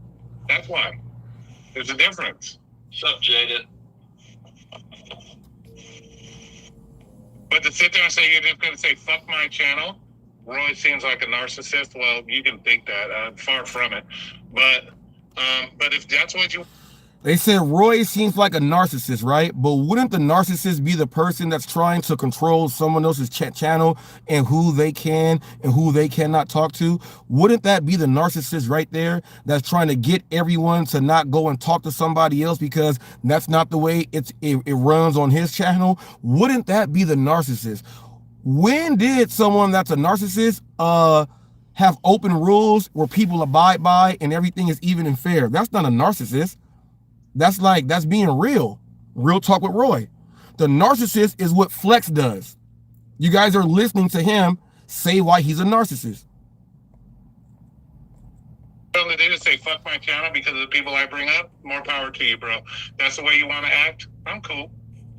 That's why. There's a difference. Sup, Jaded? But to sit there and say you're just going to say, fuck my channel, Roy seems like a narcissist. Well, you can think that. Far from it. But if that's what you... They said Roy seems like a narcissist, right? But wouldn't the narcissist be the person that's trying to control someone else's channel and who they can and who they cannot talk to? Wouldn't that be the narcissist right there that's trying to get everyone to not go and talk to somebody else because that's not the way it runs on his channel? Wouldn't that be the narcissist? When did someone that's a narcissist have open rules where people abide by and everything is even and fair? That's not a narcissist. That's being real. Real talk with Roy. The narcissist is what Flex does. You guys are listening to him say why he's a narcissist. All they do is say, fuck my channel because of the people I bring up. More power to you, bro. That's the way you want to act. I'm cool.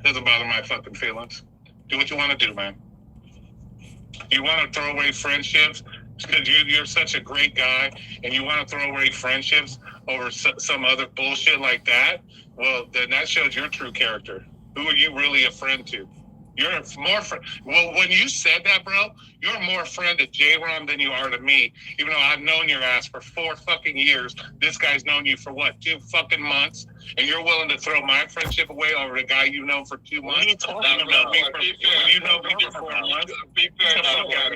Doesn't bother my fucking feelings. Do what you want to do, man. You want to throw away friendships because you're such a great guy and you want to throw away friendships over some other bullshit like that? Well, then that shows your true character. Who are you really a friend to? You're more friend. Well, when you said that, bro, you're more friend to J-Ron than you are to me. Even though I've known your ass for 4 fucking years, this guy's known you for what, 2 fucking months, and you're willing to throw my friendship away over a guy you've known for 2 months. What are you talking about? You know me for 4 months. Be fair.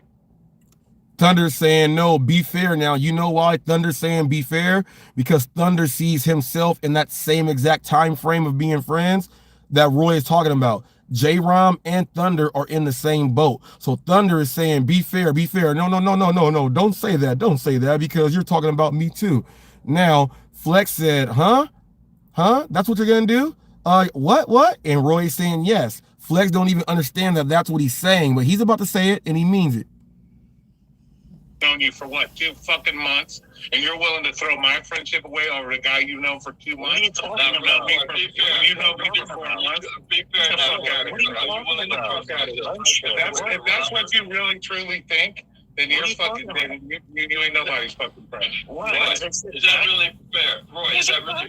Thunder's saying, no, be fair now. You know why Thunder's saying be fair? Because Thunder sees himself in that same exact time frame of being friends that Roy is talking about. J-Rom and Thunder are in the same boat. So Thunder is saying, be fair, be fair. No. Don't say that. Don't say that because you're talking about me too. Now, Flex said, huh? That's what you're going to do? What? And Roy's saying, yes. Flex don't even understand that that's what he's saying, but he's about to say it and he means it. Known you for what, 2 fucking months, and you're willing to throw my friendship away over a guy you've known for 2 months? What are you talking about? You know me for 4 months? Be fair now. If that's what you really truly think, then you're fucking. Then you ain't nobody's fucking friend. What? Is that really fair, Roy? Is that really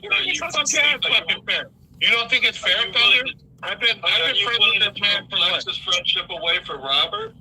fair? You don't think it's fair, Thunder? I've been friends with this man for what? Flex's friendship away for Robert?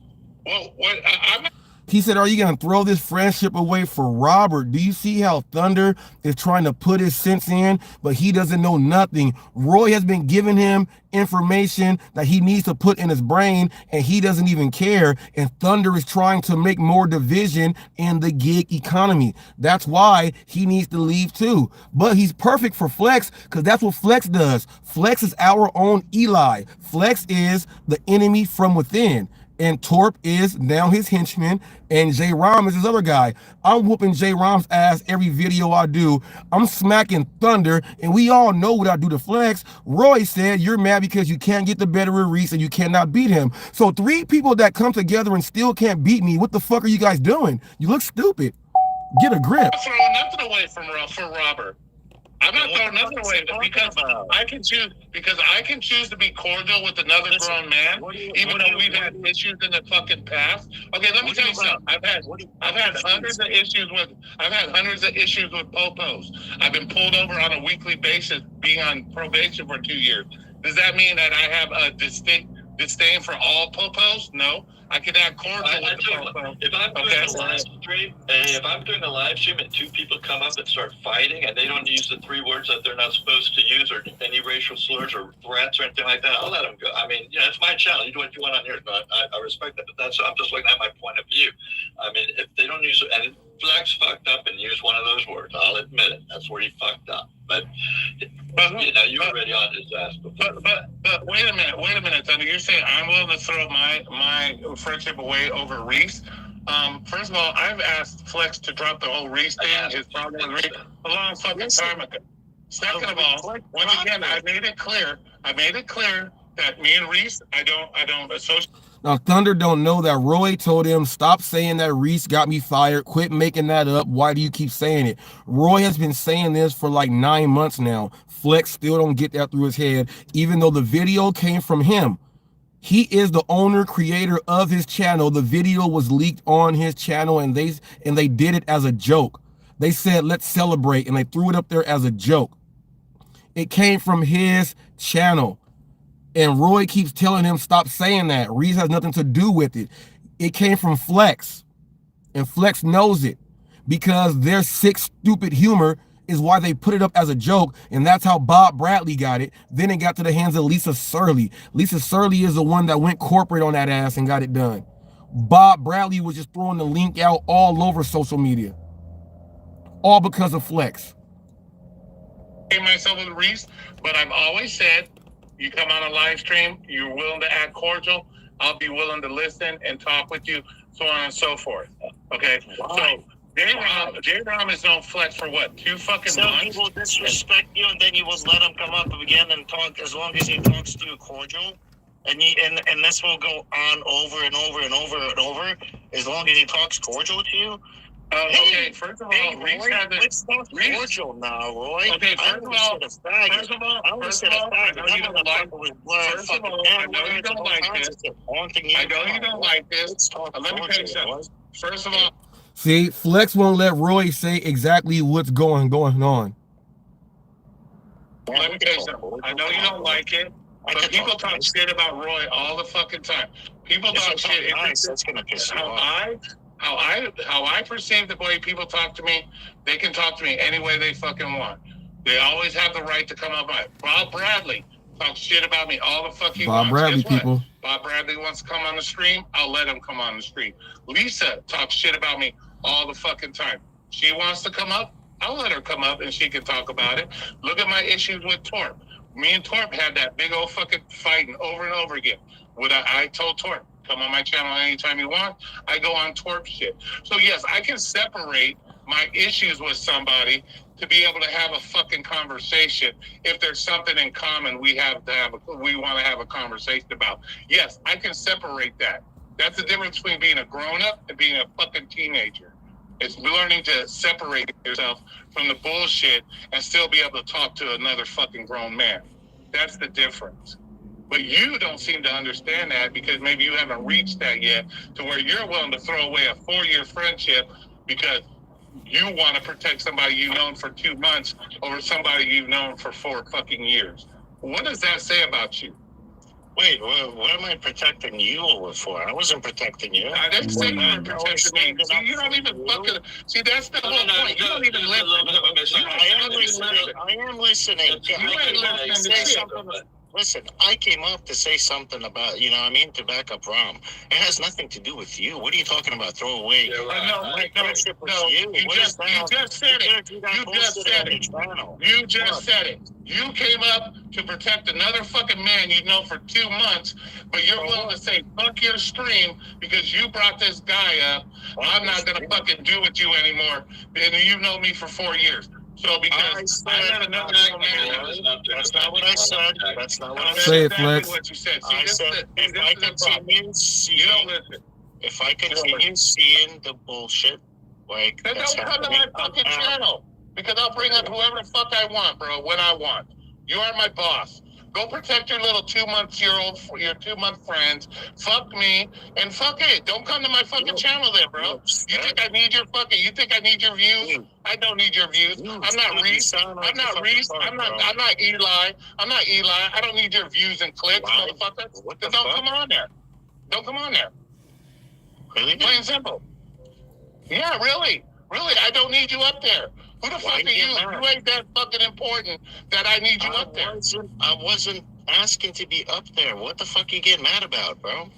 Well, I'm. He said, are you going to throw this friendship away for Robert? Do you see how Thunder is trying to put his sense in, but he doesn't know nothing? Roy has been giving him information that he needs to put in his brain, and he doesn't even care. And Thunder is trying to make more division in the gig economy. That's why he needs to leave too. But he's perfect for Flex because that's what Flex does. Flex is our own Eli. Flex is the enemy from within. And Torp is now his henchman, and J-Rom is his other guy. I'm whooping J-Rom's ass every video I do. I'm smacking Thunder, and we all know what I do to Flex. Roy said, you're mad because you can't get the better of Reese and you cannot beat him. So 3 people that come together and still can't beat me, what the fuck are you guys doing? You look stupid. Get a grip. I'm throwing nothing away for Robert. I'm not throwing nothing away because I can choose to be cordial with another grown man, even though we've had issues in the fucking past. Okay, let me tell you something. I've had hundreds of issues with popos. I've been pulled over on a weekly basis, being on probation for 2 years. Does that mean that I have a distinct disdain for all popos? No. I can act cordial with the popo. If I'm doing a live stream and 2 people come up and start fighting and they don't use the 3 words that they're not supposed to use or any racial slurs or threats or anything like that, I'll let them go. I mean, it's my channel. You do what you want on yours, but I respect that. But I'm just looking at my point of view. I mean, if they don't use it, and Flex fucked up and used one of those words. I'll admit it. That's where he fucked up. But you were already on his ass before. But wait a minute, Thunder. You're saying I'm willing to throw my friendship away over Reese? First of all, I've asked Flex to drop the whole Reese thing, his problem with Reese, a long fucking time ago. Second of all, once again, I made it clear that me and Reese, I don't associate. Now, Thunder don't know that Roy told him, stop saying that Reese got me fired. Quit making that up. Why do you keep saying it? Roy has been saying this for like 9 months now. Flex still don't get that through his head, even though the video came from him. He is the owner, creator of his channel. The video was leaked on his channel, and they did it as a joke. They said, let's celebrate, and they threw it up there as a joke. It came from his channel. And Roy keeps telling him, stop saying that. Reese has nothing to do with it. It came from Flex. And Flex knows it. Because their sick, stupid humor is why they put it up as a joke. And that's how Bob Bradley got it. Then it got to the hands of Lisa Surley. Lisa Surley is the one that went corporate on that ass and got it done. Bob Bradley was just throwing the link out all over social media. All because of Flex. Myself with Reese, but I've always said, you come on a live stream, you're willing to act cordial, I'll be willing to listen and talk with you, so on and so forth. Okay? Wow. So J-Rom is on Flex for what, 2 fucking months? So he will disrespect you, and then you will let him come up again and talk as long as he talks to you cordial? And this will go on over and over and over and over as long as he talks cordial to you? Okay, first of all, Reese has let's talk cordial now, Roy. Okay, first of all, I know you don't like this. Let me tell you something. First of all, see, Flex won't let Roy say exactly what's going on. Let me tell you something. I know you don't like it, but people talk shit about Roy all the fucking time. People talk shit. That's gonna piss you off. How I perceive the way people talk to me, they can talk to me any way they fucking want. They always have the right to come up with it. Bob Bradley talks shit about me all the fuck he wants. Bob Bradley, people. Bob Bradley wants to come on the stream, I'll let him come on the stream. Lisa talks shit about me all the fucking time. She wants to come up, I'll let her come up and she can talk about it. Look at my issues with Torp. Me and Torp had that big old fucking fighting over and over again. I told Torp, come on my channel anytime you want. I go on Torp shit. So yes, I can separate my issues with somebody to be able to have a fucking conversation if there's something in common we want to have a conversation about. Yes, I can separate that. That's the difference between being a grown-up and being a fucking teenager. It's learning to separate yourself from the bullshit and still be able to talk to another fucking grown man. That's the difference. But you don't seem to understand that because maybe you haven't reached that yet to where you're willing to throw away a 4-year friendship because you want to protect somebody you've known for 2 months over somebody you've known for 4 fucking years. What does that say about you? Wait, what am I protecting you over for? I wasn't protecting you. I didn't say you were protecting me. See, you don't even fucking... See, that's the whole point. You don't even listen. I am listening. You ain't listening to shit. Listen, I came up to say something about, to back up Rom. It has nothing to do with you. What are you talking about? Throw away. You just said it. You just said it. You came up to protect another fucking man you know for 2 months, but you're willing to say, fuck your stream because you brought this guy up. I'm not going to fucking do with you anymore. And you've known me for 4 years. So because I had another man. That's not what I said. That's not what I said. Say it, Flex. What you said. See, I said if I continue seeing the bullshit, like then don't come to my fucking channel because I'll bring up whoever the fuck I want, bro, when I want. You are my boss. Go protect your little 2-month friends. Fuck me and fuck it. Don't come to my fucking channel there, bro. You think I need your views? I don't need your views. I'm not Reese. I'm not Eli. I don't need your views and clicks, motherfucker. Then don't come on there. Don't come on there. Really? Plain and simple. Yeah, really. Really, I don't need you up there. Who the fuck are you? You ain't that fucking important that I need you up there. I wasn't asking to be up there. What the fuck you getting mad about, bro?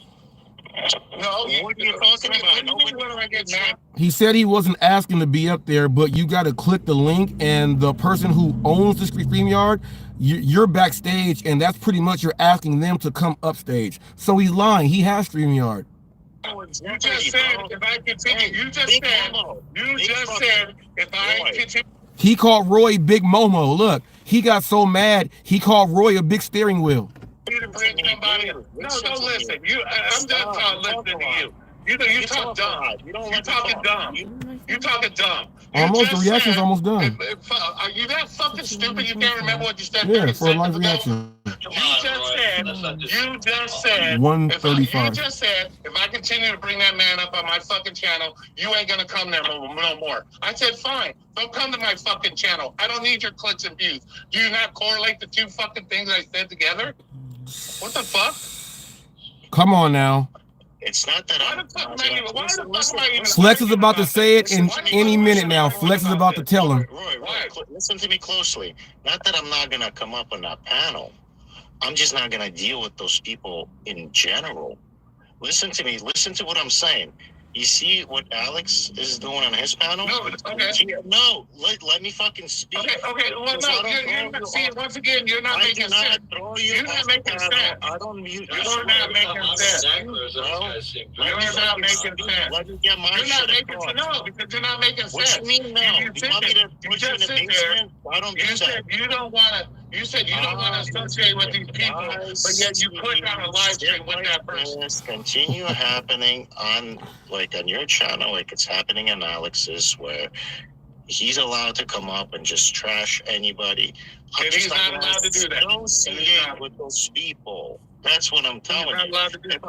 No, what are you talking about? Nobody. What do I get mad? He said he wasn't asking to be up there, but you got to click the link, and the person who owns the StreamYard, you're backstage, and that's pretty much you're asking them to come upstage. So he's lying. He has StreamYard. You just said if I continue. You just said if I continue. He called Roy Big Momo. Look, he got so mad, he called Roy a big steering wheel. To bring somebody. No, don't listen. I'm done listening to you. You talk dumb. You talking dumb. You talking dumb. Almost, the reaction's almost done. Are you that fucking stupid? You can't remember what you said. Yeah, for a live reaction. You just said 135. You just said if I continue to bring that man up on my fucking channel, you ain't gonna come there no more. I said fine. Don't come to my fucking channel. I don't need your clicks and views. Do you not correlate the two fucking things I said together? What the fuck? Come on now. It's not that Why the fuck am I even Flex is about to say it in any minute now. Flex is about to tell him. Roy, listen to me closely. Not that I'm not going to come up on that panel. I'm just not going to deal with those people in general. Listen to me. Listen to what I'm saying. You see what Alex is doing on his panel? No, okay. No, let me fucking speak. Okay, well, no, you're not, see, once again, you're not making sense. You're not making sense. I don't mute. You're not making sense. You're not making sense. Let me get my You're not making sense. No, because you're not making sense. What you mean now? You want me to put you in the basement? I don't do that. You don't want to. You said you don't want to associate with these people, but yet you put on a live stream with that person. Continue happening on your channel, like it's happening in Alex's, where he's allowed to come up and just trash anybody. He's not allowed to do that. Associate with those people. That's what I'm telling you. If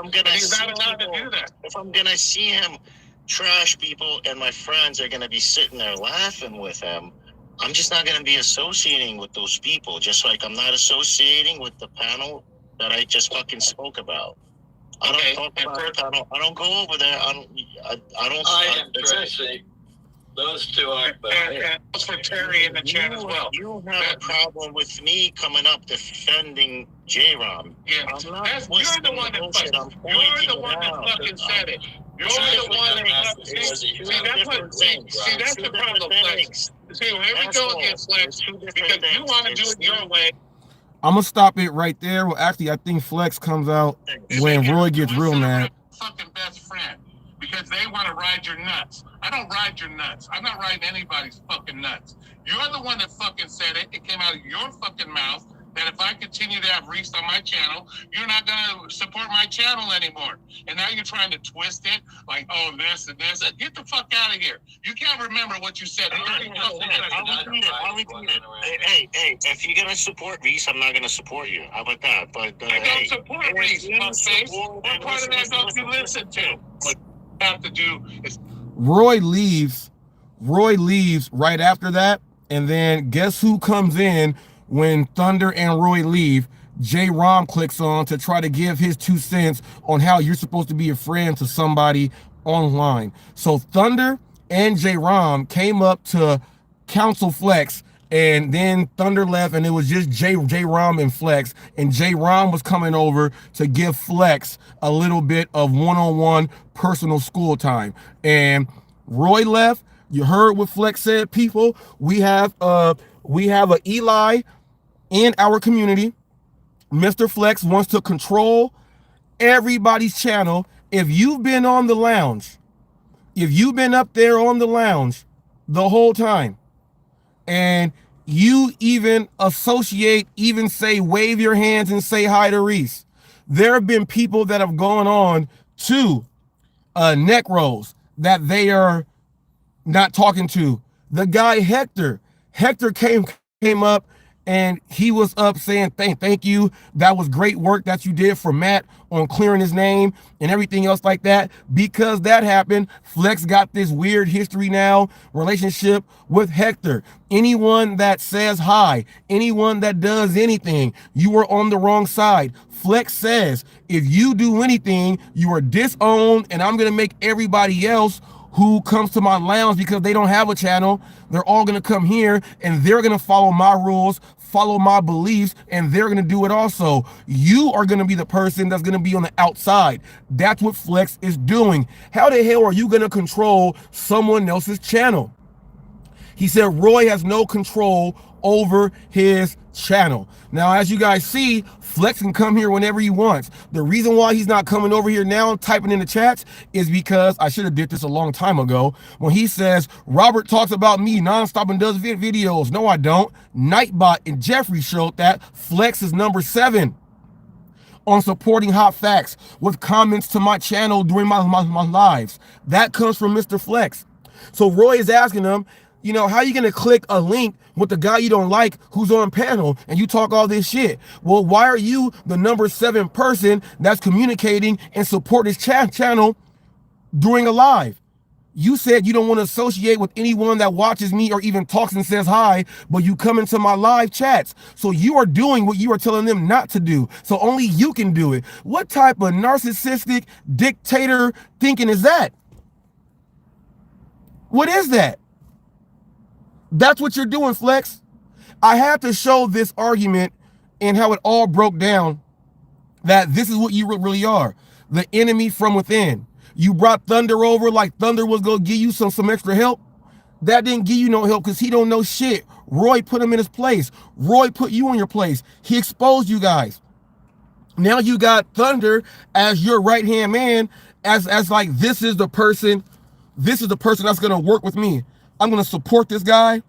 I'm gonna see him trash people, and my friends are gonna be sitting there laughing with him, I'm just not going to be associating with those people, just like I'm not associating with the panel that I just fucking spoke about. I don't talk about the panel. I don't go over there. I am Tracy. Those two are and for Terry in the chat as well. You have a problem with me coming up defending J-Rom. Yeah, you're the one that fucking said it. You're the one that see, that's the problem, Flex. See, here we go again, Flex, because you want to do it your way. I'm gonna stop it right there. Well, actually, I think Flex comes out when Roy gets real mad. Fucking best friend, because they want to ride your nuts. I don't ride your nuts. I'm not riding anybody's fucking nuts. You're the one that fucking said it. It came out of your fucking mouth that if I continue to have Reese on my channel, you're not going to support my channel anymore. And now you're trying to twist it like, oh, this and this. Get the fuck out of here. You can't remember what you said. I'll repeat it. Hey, if you're going to support Reese, I'm not going to support you. How about that? But I don't support Reese. What part of that don't you listen to? What you have to do is... Roy leaves right after that, and then guess who comes in when Thunder and Roy leave? J-Rom clicks on to try to give his 2 cents on how you're supposed to be a friend to somebody online. So Thunder and J-Rom came up to counsel Flex, and then Thunder left, and it was just J-Rom and Flex, and J-Rom was coming over to give Flex a little bit of one-on-one personal school time. And Roy left. You heard what Flex said, people. We have a Eli in our community. MrFlex wants to control everybody's channel. If you've been on the lounge, if you've been up there on the lounge the whole time, and you even say wave your hands and say hi to Reese, there have been people that have gone on to Necros that they are not talking to. The guy Hector came up, and he was up saying thank you. That was great work that you did for Matt on clearing his name and everything else like that. Because that happened, Flex got this weird history now, relationship with Hector. Anyone that says hi, anyone that does anything, you are on the wrong side. Flex says, if you do anything, you are disowned, and I'm going to make everybody else who comes to my lounge because they don't have a channel, they're all going to come here and they're going to follow my rules. follow my beliefs, and they're going to do it also. You are going to be the person that's going to be on the outside. That's what Flex is doing. How the hell are you going to control someone else's channel? He said Roy has no control over his channel. Now, as you guys see, Flex can come here whenever he wants. The reason why he's not coming over here now and typing in the chats is because I should have did this a long time ago. When he says, Robert talks about me nonstop and does videos. No, I don't. Nightbot and Jeffrey showed that Flex is number 7 on supporting Hot Facts with comments to my channel during my lives. That comes from MrFlex. So Roy is asking him, you know, how are you going to click a link with the guy you don't like who's on panel and you talk all this shit? Well, why are you the number 7 person that's communicating and support his channel during a live? You said you don't want to associate with anyone that watches me or even talks and says hi, but you come into my live chats. So you are doing what you are telling them not to do. So only you can do it. What type of narcissistic dictator thinking is that? What is that? That's what you're doing, Flex. I had to show this argument and how it all broke down, that this is what you really are. The enemy from within. You brought Thunder over like Thunder was going to give you some extra help. That didn't give you no help because he don't know shit. Roy put him in his place. Roy put you in your place. He exposed you guys. Now you got Thunder as your right-hand man, as like, this is the person that's going to work with me. I'm going to support this guy,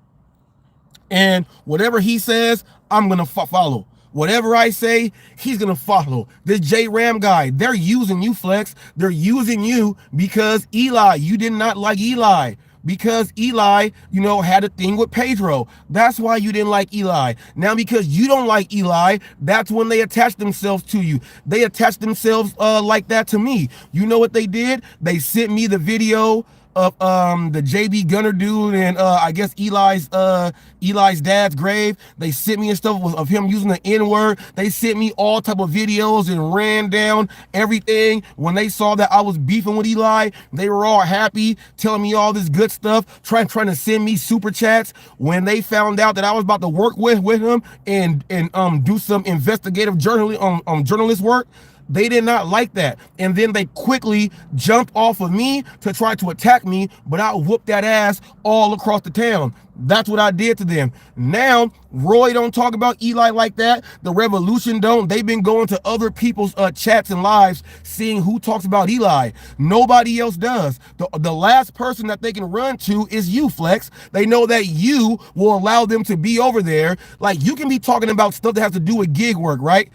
and whatever he says, I'm going to follow. Whatever I say, he's going to follow. This J Ram guy, they're using you, Flex. They're using you because Eli, you did not like Eli. Because Eli, you know, had a thing with Pedro. That's why you didn't like Eli. Now, because you don't like Eli, that's when they attached themselves to you. They attached themselves like that to me. You know what they did? They sent me the video of the JB Gunner dude and I guess Eli's dad's grave. They sent me and stuff of him using the N-word. They sent me all type of videos and ran down everything. When they saw that I was beefing with Eli, they were all happy, telling me all this good stuff, trying to send me super chats. When they found out that I was about to work with him and do some investigative journalist work, they did not like that. And then they quickly jumped off of me to try to attack me, but I whooped that ass all across the town. That's what I did to them. Now, Roy don't talk about Eli like that. The Revolution don't. They've been going to other people's chats and lives, seeing who talks about Eli. Nobody else does. The last person that they can run to is you, Flex. They know that you will allow them to be over there. Like, you can be talking about stuff that has to do with gig work, right?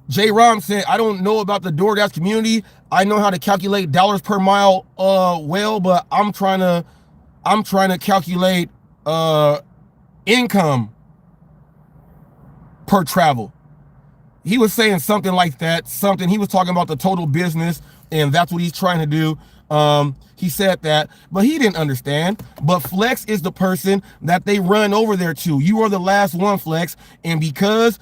J Rom said, I don't know about the DoorDash community. I know how to calculate dollars per mile well, but I'm trying to calculate income per travel. He was saying something like that. He was talking about the total business, and that's what he's trying to do. He said that, but he didn't understand. But Flex is the person that they run over there to. You are the last one, Flex. And because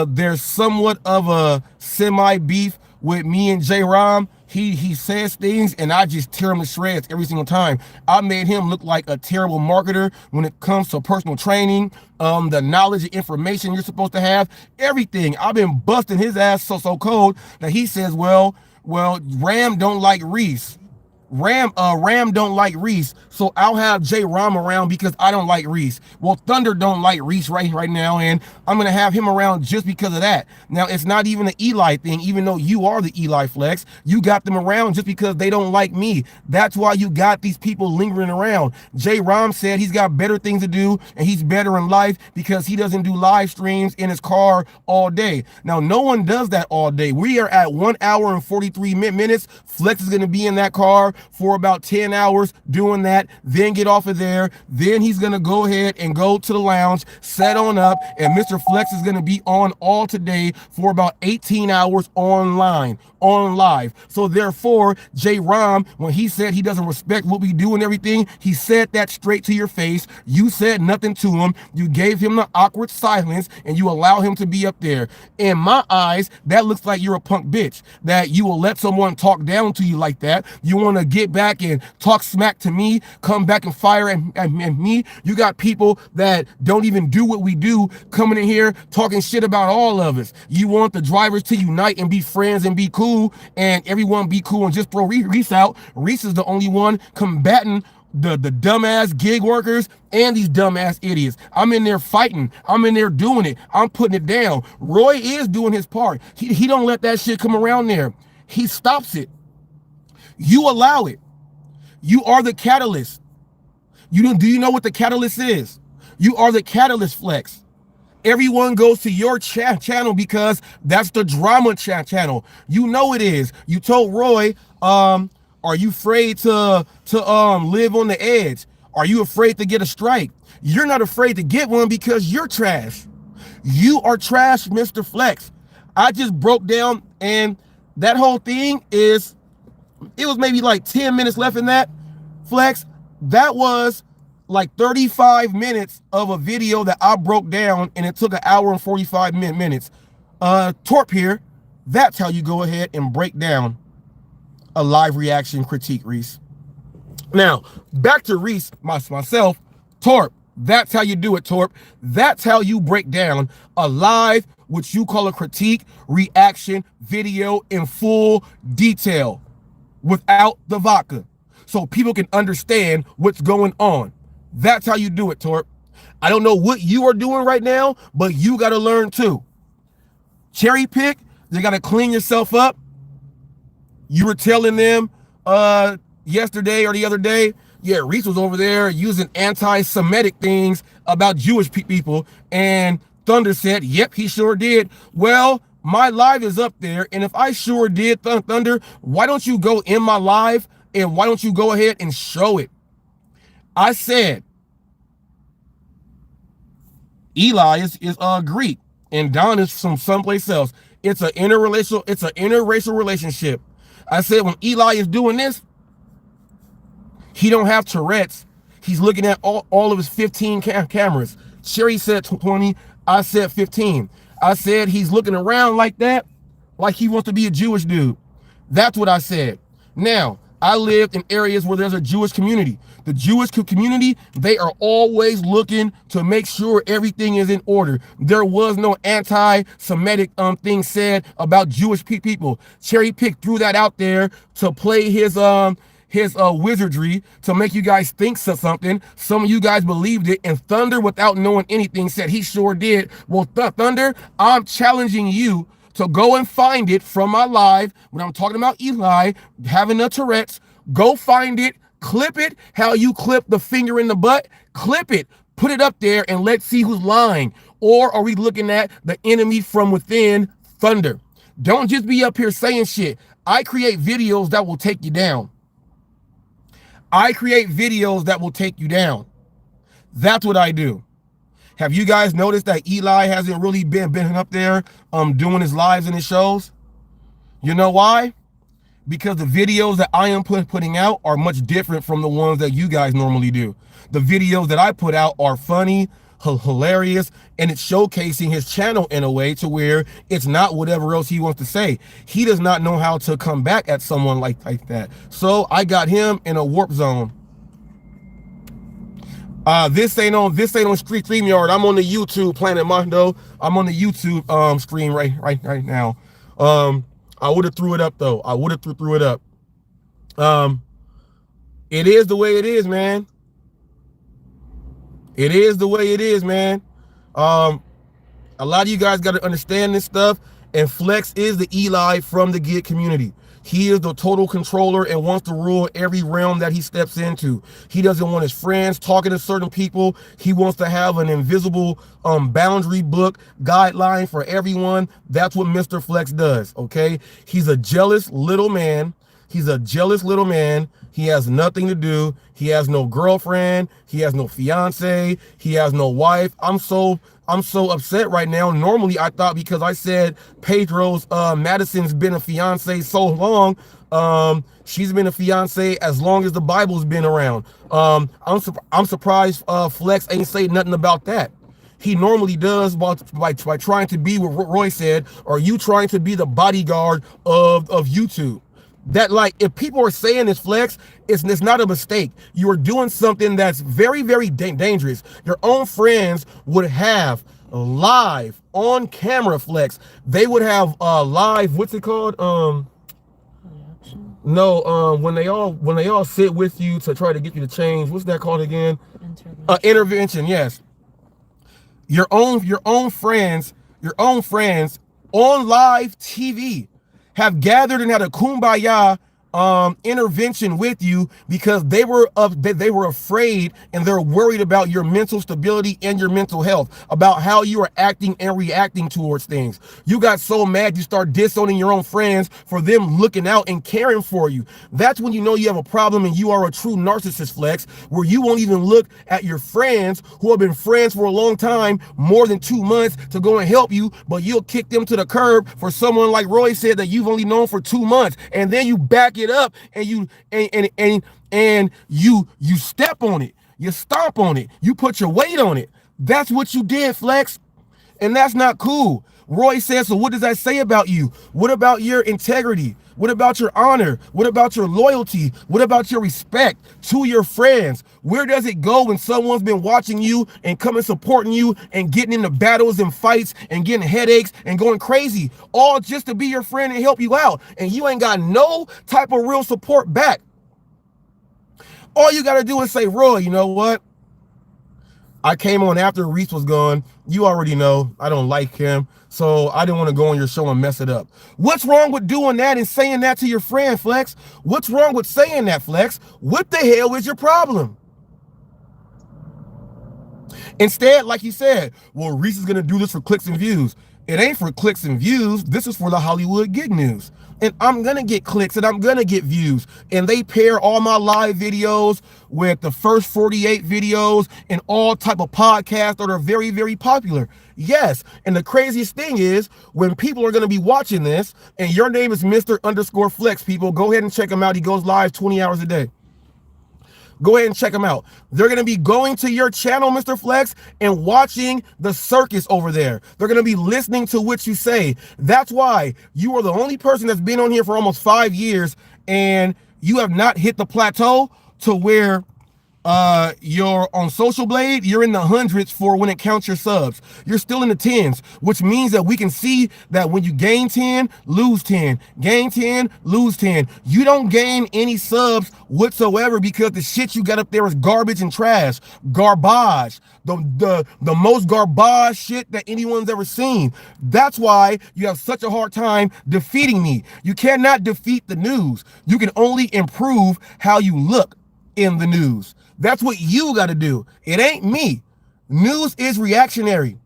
there's somewhat of a semi-beef with me and J Rom, he says things and I just tear him to shreds every single time. I made him look like a terrible marketer when it comes to personal training, the knowledge and information you're supposed to have, everything. I've been busting his ass so cold that he says, well, Ram don't like Reese. Ram don't like Reese, so I'll have J Rom around because I don't like Reese. Well, Thunder don't like Reese right now, and I'm gonna have him around just because of that. Now, it's not even an Eli thing, even though you are the Eli, Flex. You got them around just because they don't like me. That's why you got these people lingering around. J Rom said he's got better things to do and he's better in life because he doesn't do live streams in his car all day. Now, no one does that all day. We are at 1 hour and 43 minutes. Flex is gonna be in that car for about 10 hours doing that, then get off of there. Then he's going to go ahead and go to the lounge, set on up, and MrFlex is going to be on all today for about 18 hours on live. So therefore, J Rom, when he said he doesn't respect what we do and everything, he said that straight to your face. You said nothing to him. You gave him the awkward silence and you allow him to be up there. In my eyes, that looks like you're a punk bitch, that you will let someone talk down to you like that. You want to get back and talk smack to me, come back and fire at me. You got people that don't even do what we do coming in here talking shit about all of us. You want the drivers to unite and be friends and be cool, and everyone be cool and just throw Reese out. Reese is the only one combating the dumbass gig workers and these dumbass idiots. I'm in there fighting. I'm in there doing it. I'm putting it down. Roy is doing his part. He don't let that shit come around there. He stops it. You allow it. You are the catalyst. Do you know what the catalyst is? You are the catalyst, Flex. Everyone goes to your channel because that's the drama channel. You know it is. You told Roy, are you afraid to live on the edge? Are you afraid to get a strike? You're not afraid to get one because you're trash. You are trash, MrFlex. I just broke down, and that whole thing it was maybe like 10 minutes left in that, Flex. That was like 35 minutes of a video that I broke down, and it took an hour and 45 minutes. Torp here, that's how you go ahead and break down a live reaction critique, Reese. Now, back to Reese, myself, Torp. That's how you do it, Torp. That's how you break down a live, which you call a critique, reaction video in full detail without the vodka, so people can understand what's going on. That's how you do it, Torp. I don't know what you are doing right now, but you got to learn too. Cherry pick, you got to clean yourself up. You were telling them yesterday or the other day, yeah, Reese was over there using anti-Semitic things about Jewish people, and Thunder said, yep, he sure did. Well, my live is up there, and if I sure did, Thunder, why don't you go in my live, and why don't you go ahead and show it? I said Eli is Greek and Don is from someplace else. It's an interracial relationship. I said when Eli is doing this, he don't have Tourette's. He's looking at all of his 15 cameras. Sherry said 20. I said 15. I said he's looking around like that, like he wants to be a Jewish dude. That's what I said. Now, I lived in areas where there's a Jewish community. The Jewish community, they are always looking to make sure everything is in order. There was no anti-Semitic thing said about Jewish people. Cherry Pick threw that out there to play his wizardry to make you guys think something. Some of you guys believed it, and Thunder, without knowing anything, said he sure did. Well, Thunder, I'm challenging you to go and find it from my live when I'm talking about Eli having a Tourette's. Go find it, clip it, how you clip the finger in the butt, clip it, put it up there, and let's see who's lying. Or are we looking at the enemy from within, Thunder? Don't just be up here saying shit. I create videos that will take you down. I create videos that will take you down. That's what I do. Have you guys noticed that Eli hasn't really been up there doing his lives and his shows? You know why? Because the videos that I am putting out are much different from the ones that you guys normally do. The videos that I put out are funny, hilarious, and it's showcasing his channel in a way to where it's not whatever else he wants to say. He does not know how to come back at someone like that. So I got him in a warp zone. This ain't on StreamYard. I'm on the YouTube, Planet Mondo. I'm on the YouTube stream right now. I would have threw it up though. I would have threw it up. It is the way it is, man. It is the way it is, man. A lot of you guys got to understand this stuff. And Flex is the Eli from the gig community. He is the total controller and wants to rule every realm that he steps into. He doesn't want his friends talking to certain people. He wants to have an invisible boundary book guideline for everyone. That's what MrFlex does, okay? He's a jealous little man. He's a jealous little man. He has nothing to do. He has no girlfriend. He has no fiance. He has no wife. I'm so upset right now. Normally, I thought because I said Pedro's Madison's been a fiance so long, she's been a fiance as long as the Bible's been around. I'm surprised Flex ain't say nothing about that. He normally does by trying to be what Roy said. Are you trying to be the bodyguard of YouTube? That, like, if people are saying this, Flex, it's not a mistake. You are doing something that's very, very dangerous. Your own friends would have live on camera, Flex. They would have live, what's it called? No, when they all sit with you to try to get you to change. What's that called again? Intervention. Yes. Your own friends on live TV have gathered and had a kumbaya intervention with you because they were afraid and they're worried about your mental stability and your mental health, about how you are acting and reacting towards things. You got so mad you start disowning your own friends for them looking out and caring for you. That's when you know you have a problem and you are a true narcissist, Flex, where you won't even look at your friends who have been friends for a long time, more than 2 months, to go and help you, but you'll kick them to the curb for someone like Roy said that you've only known for 2 months, and then you back it up and you step on it, you stomp on it, you put your weight on it. That's what you did, Flex, and that's not cool. Roy says, so what does that say about you? What about your integrity? What about your honor? What about your loyalty? What about your respect to your friends? Where does it go when someone's been watching you and coming supporting you and getting into battles and fights and getting headaches and going crazy, all just to be your friend and help you out, and you ain't got no type of real support back? All you got to do is say, Roy, you know what? I came on after Reese was gone. You already know I don't like him, so I didn't want to go on your show and mess it up. What's wrong with doing that and saying that to your friend, Flex? What's wrong with saying that, Flex? What the hell is your problem? Instead, like you said, well, Reese is going to do this for clicks and views. It ain't for clicks and views. This is for the Hollywood Gig News. And I'm going to get clicks and I'm going to get views. And they pair all my live videos with the first 48 videos and all type of podcasts that are very, very popular. Yes. And the craziest thing is when people are going to be watching this and your name is Mr._Flex, people, go ahead and check him out. He goes live 20 hours a day. Go ahead and check them out. They're going to be going to your channel, Mr. Flex, and watching the circus over there. They're going to be listening to what you say. That's why you are the only person that's been on here for almost 5 years, and you have not hit the plateau to where you're on Social Blade, you're in the hundreds for when it counts your subs. You're still in the tens, which means that we can see that when you gain 10, lose 10, gain 10, lose 10. You don't gain any subs whatsoever because the shit you got up there is garbage and trash. Garbage. The most garbage shit that anyone's ever seen. That's why you have such a hard time defeating me. You cannot defeat the news. You can only improve how you look in the news. That's what you got to do. It ain't me. News is reactionary.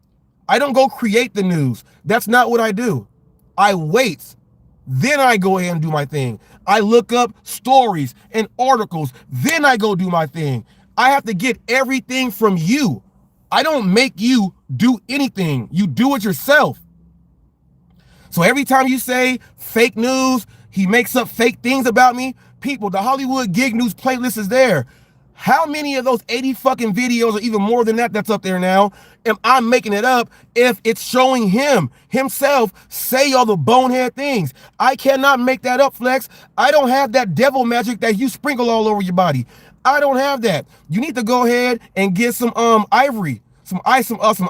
I don't go create the news. That's not what I do. I wait. Then I go ahead and do my thing. I look up stories and articles. Then I go do my thing. I have to get everything from you. I don't make you do anything. You do it yourself. So every time you say fake news, he makes up fake things about me, people, the Hollywood Gig News playlist is there. How many of those 80 fucking videos or even more than that that's up there now am I making it up if it's showing himself say all the bonehead things? I cannot make that up, Flex. I don't have that devil magic that you sprinkle all over your body. I don't have that. You need to go ahead and get some ivory. Some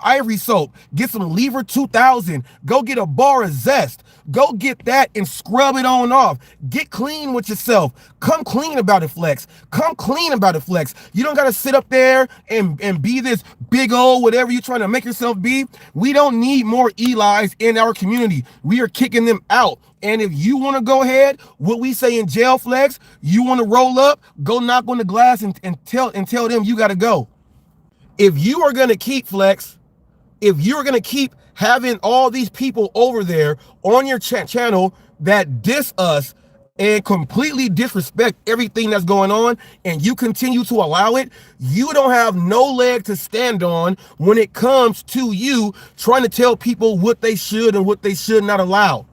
ivory soap. Get some Lever 2000. Go get a bar of Zest. Go get that and scrub it on off. Get clean with yourself. Come clean about it, Flex. Come clean about it, Flex. You don't got to sit up there and be this big old whatever you're trying to make yourself be. We don't need more Eli's in our community. We are kicking them out. And if you want to go ahead, what we say in jail, Flex, you want to roll up, go knock on the glass and tell them you got to go. If you are going to keep, Flex, if you're going to keep having all these people over there on your channel that diss us and completely disrespect everything that's going on, and you continue to allow it, you don't have no leg to stand on when it comes to you trying to tell people what they should and what they should not allow.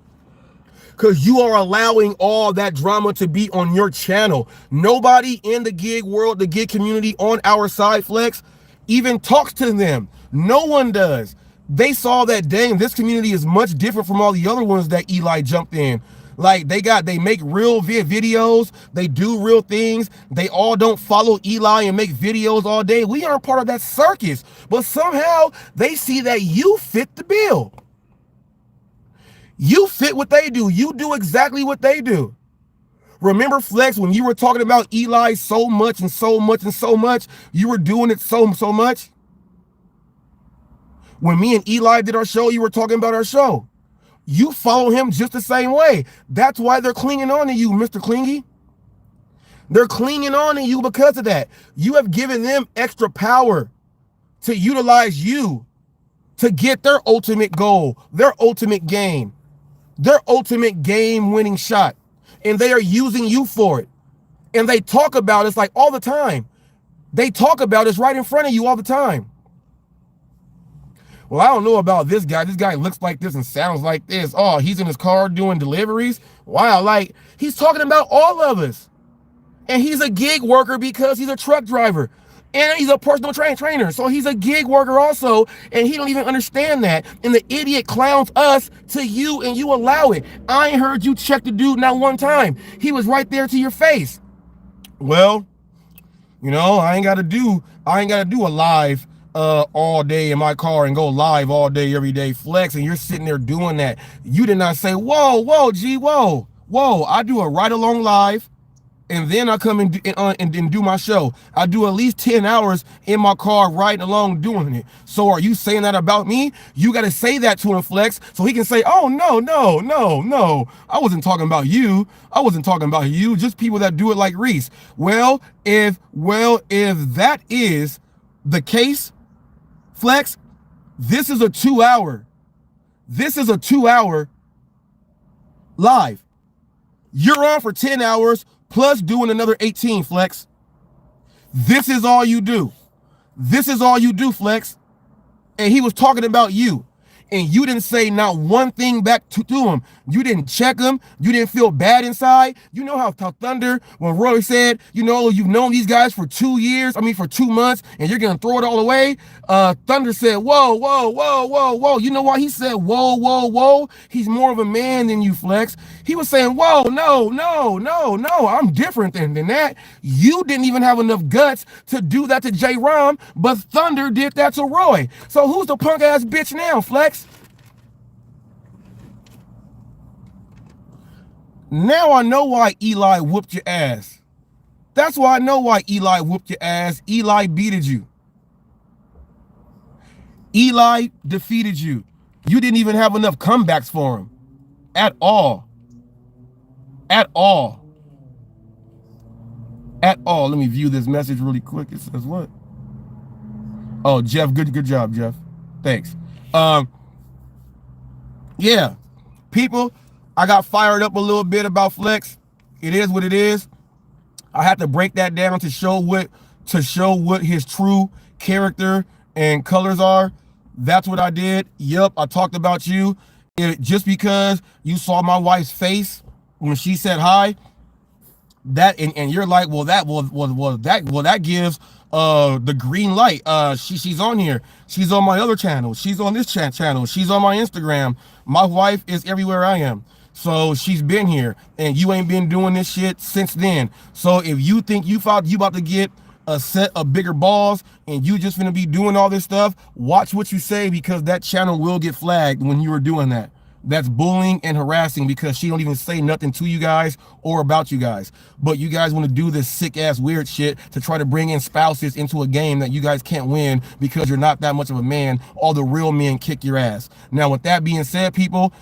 Because you are allowing all that drama to be on your channel. Nobody in the gig world, the gig community on our side, Flex, even talks to them. No one does. They saw that, dang, this community is much different from all the other ones that Eli jumped in. Like they make real videos. They do real things. They all don't follow Eli and make videos all day. We aren't part of that circus. But somehow they see that you fit the bill. You fit what they do. You do exactly what they do. Remember, Flex, when you were talking about Eli so much and so much and so much, you were doing it so much? When me and Eli did our show, you were talking about our show. You follow him just the same way. That's why they're clinging on to you, Mr. Clingy. They're clinging on to you because of that. You have given them extra power to utilize you to get their ultimate goal, their ultimate game, their ultimate game-winning shot. And they are using you for it. And they talk about us like all the time. They talk about us right in front of you all the time. Well, I don't know about this guy. This guy looks like this and sounds like this. Oh, he's in his car doing deliveries. Wow, like he's talking about all of us. And he's a gig worker because he's a truck driver. And he's a personal trainer. So he's a gig worker also. And he don't even understand that. And the idiot clowns us to you and you allow it. I ain't heard you check the dude not one time. He was right there to your face. Well, you know, I ain't gotta do a live all day in my car and go live all day, every day, Flex, and you're sitting there doing that. You did not say, whoa, G, whoa. I do a ride along live. And then I come and do my show. I do at least 10 hours in my car riding along doing it. So are you saying that about me? You got to say that to him, Flex, so he can say, oh, no. I wasn't talking about you. Just people that do it like Reese. Well, if that is the case, Flex, this is a 2-hour live. You're on for 10 hours. Plus doing another 18, Flex. This is all you do. Flex. And he was talking about you. And you didn't say not one thing back to him. You didn't check him. You didn't feel bad inside. You know how Thunder, when Roy said, you know, you've known these guys for 2 months, and you're going to throw it all away. Thunder said, whoa. You know why he said, whoa? He's more of a man than you, Flex. He was saying, whoa, no. I'm different than that. You didn't even have enough guts to do that to J-Rom, but Thunder did that to Roy. So who's the punk ass bitch now, Flex? Now I know why Eli whooped your ass. That's why I know why Eli whooped your ass. Eli beated you. Eli defeated you. You didn't even have enough comebacks for him. At all. Let me view this message really quick. It says what? Oh, Jeff, good job, Jeff. Thanks. Yeah. People, I got fired up a little bit about Flex. It is what it is. I had to break that down to show what his true character and colors are. That's what I did. Yep, I talked about you. Just because you saw my wife's face when she said hi, that and you're like, well, that gives the green light. She's on here. She's on my other channel. She's on this channel. She's on my Instagram. My wife is everywhere I am. So she's been here, and you ain't been doing this shit since then. So if you think you about to get a set of bigger balls and you just gonna be doing all this stuff, watch what you say, because that channel will get flagged when you are doing that. That's bullying and harassing, because she don't even say nothing to you guys or about you guys. But you guys want to do this sick ass weird shit to try to bring in spouses into a game that you guys can't win because you're not that much of a man. All the real men kick your ass. Now, with that being said, people,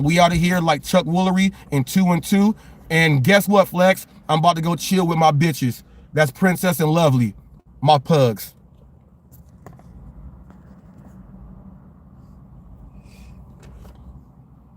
we out of here like Chuck Woolery in 2 and 2. And guess what, Flex? I'm about to go chill with my bitches. That's Princess and Lovely, my pugs.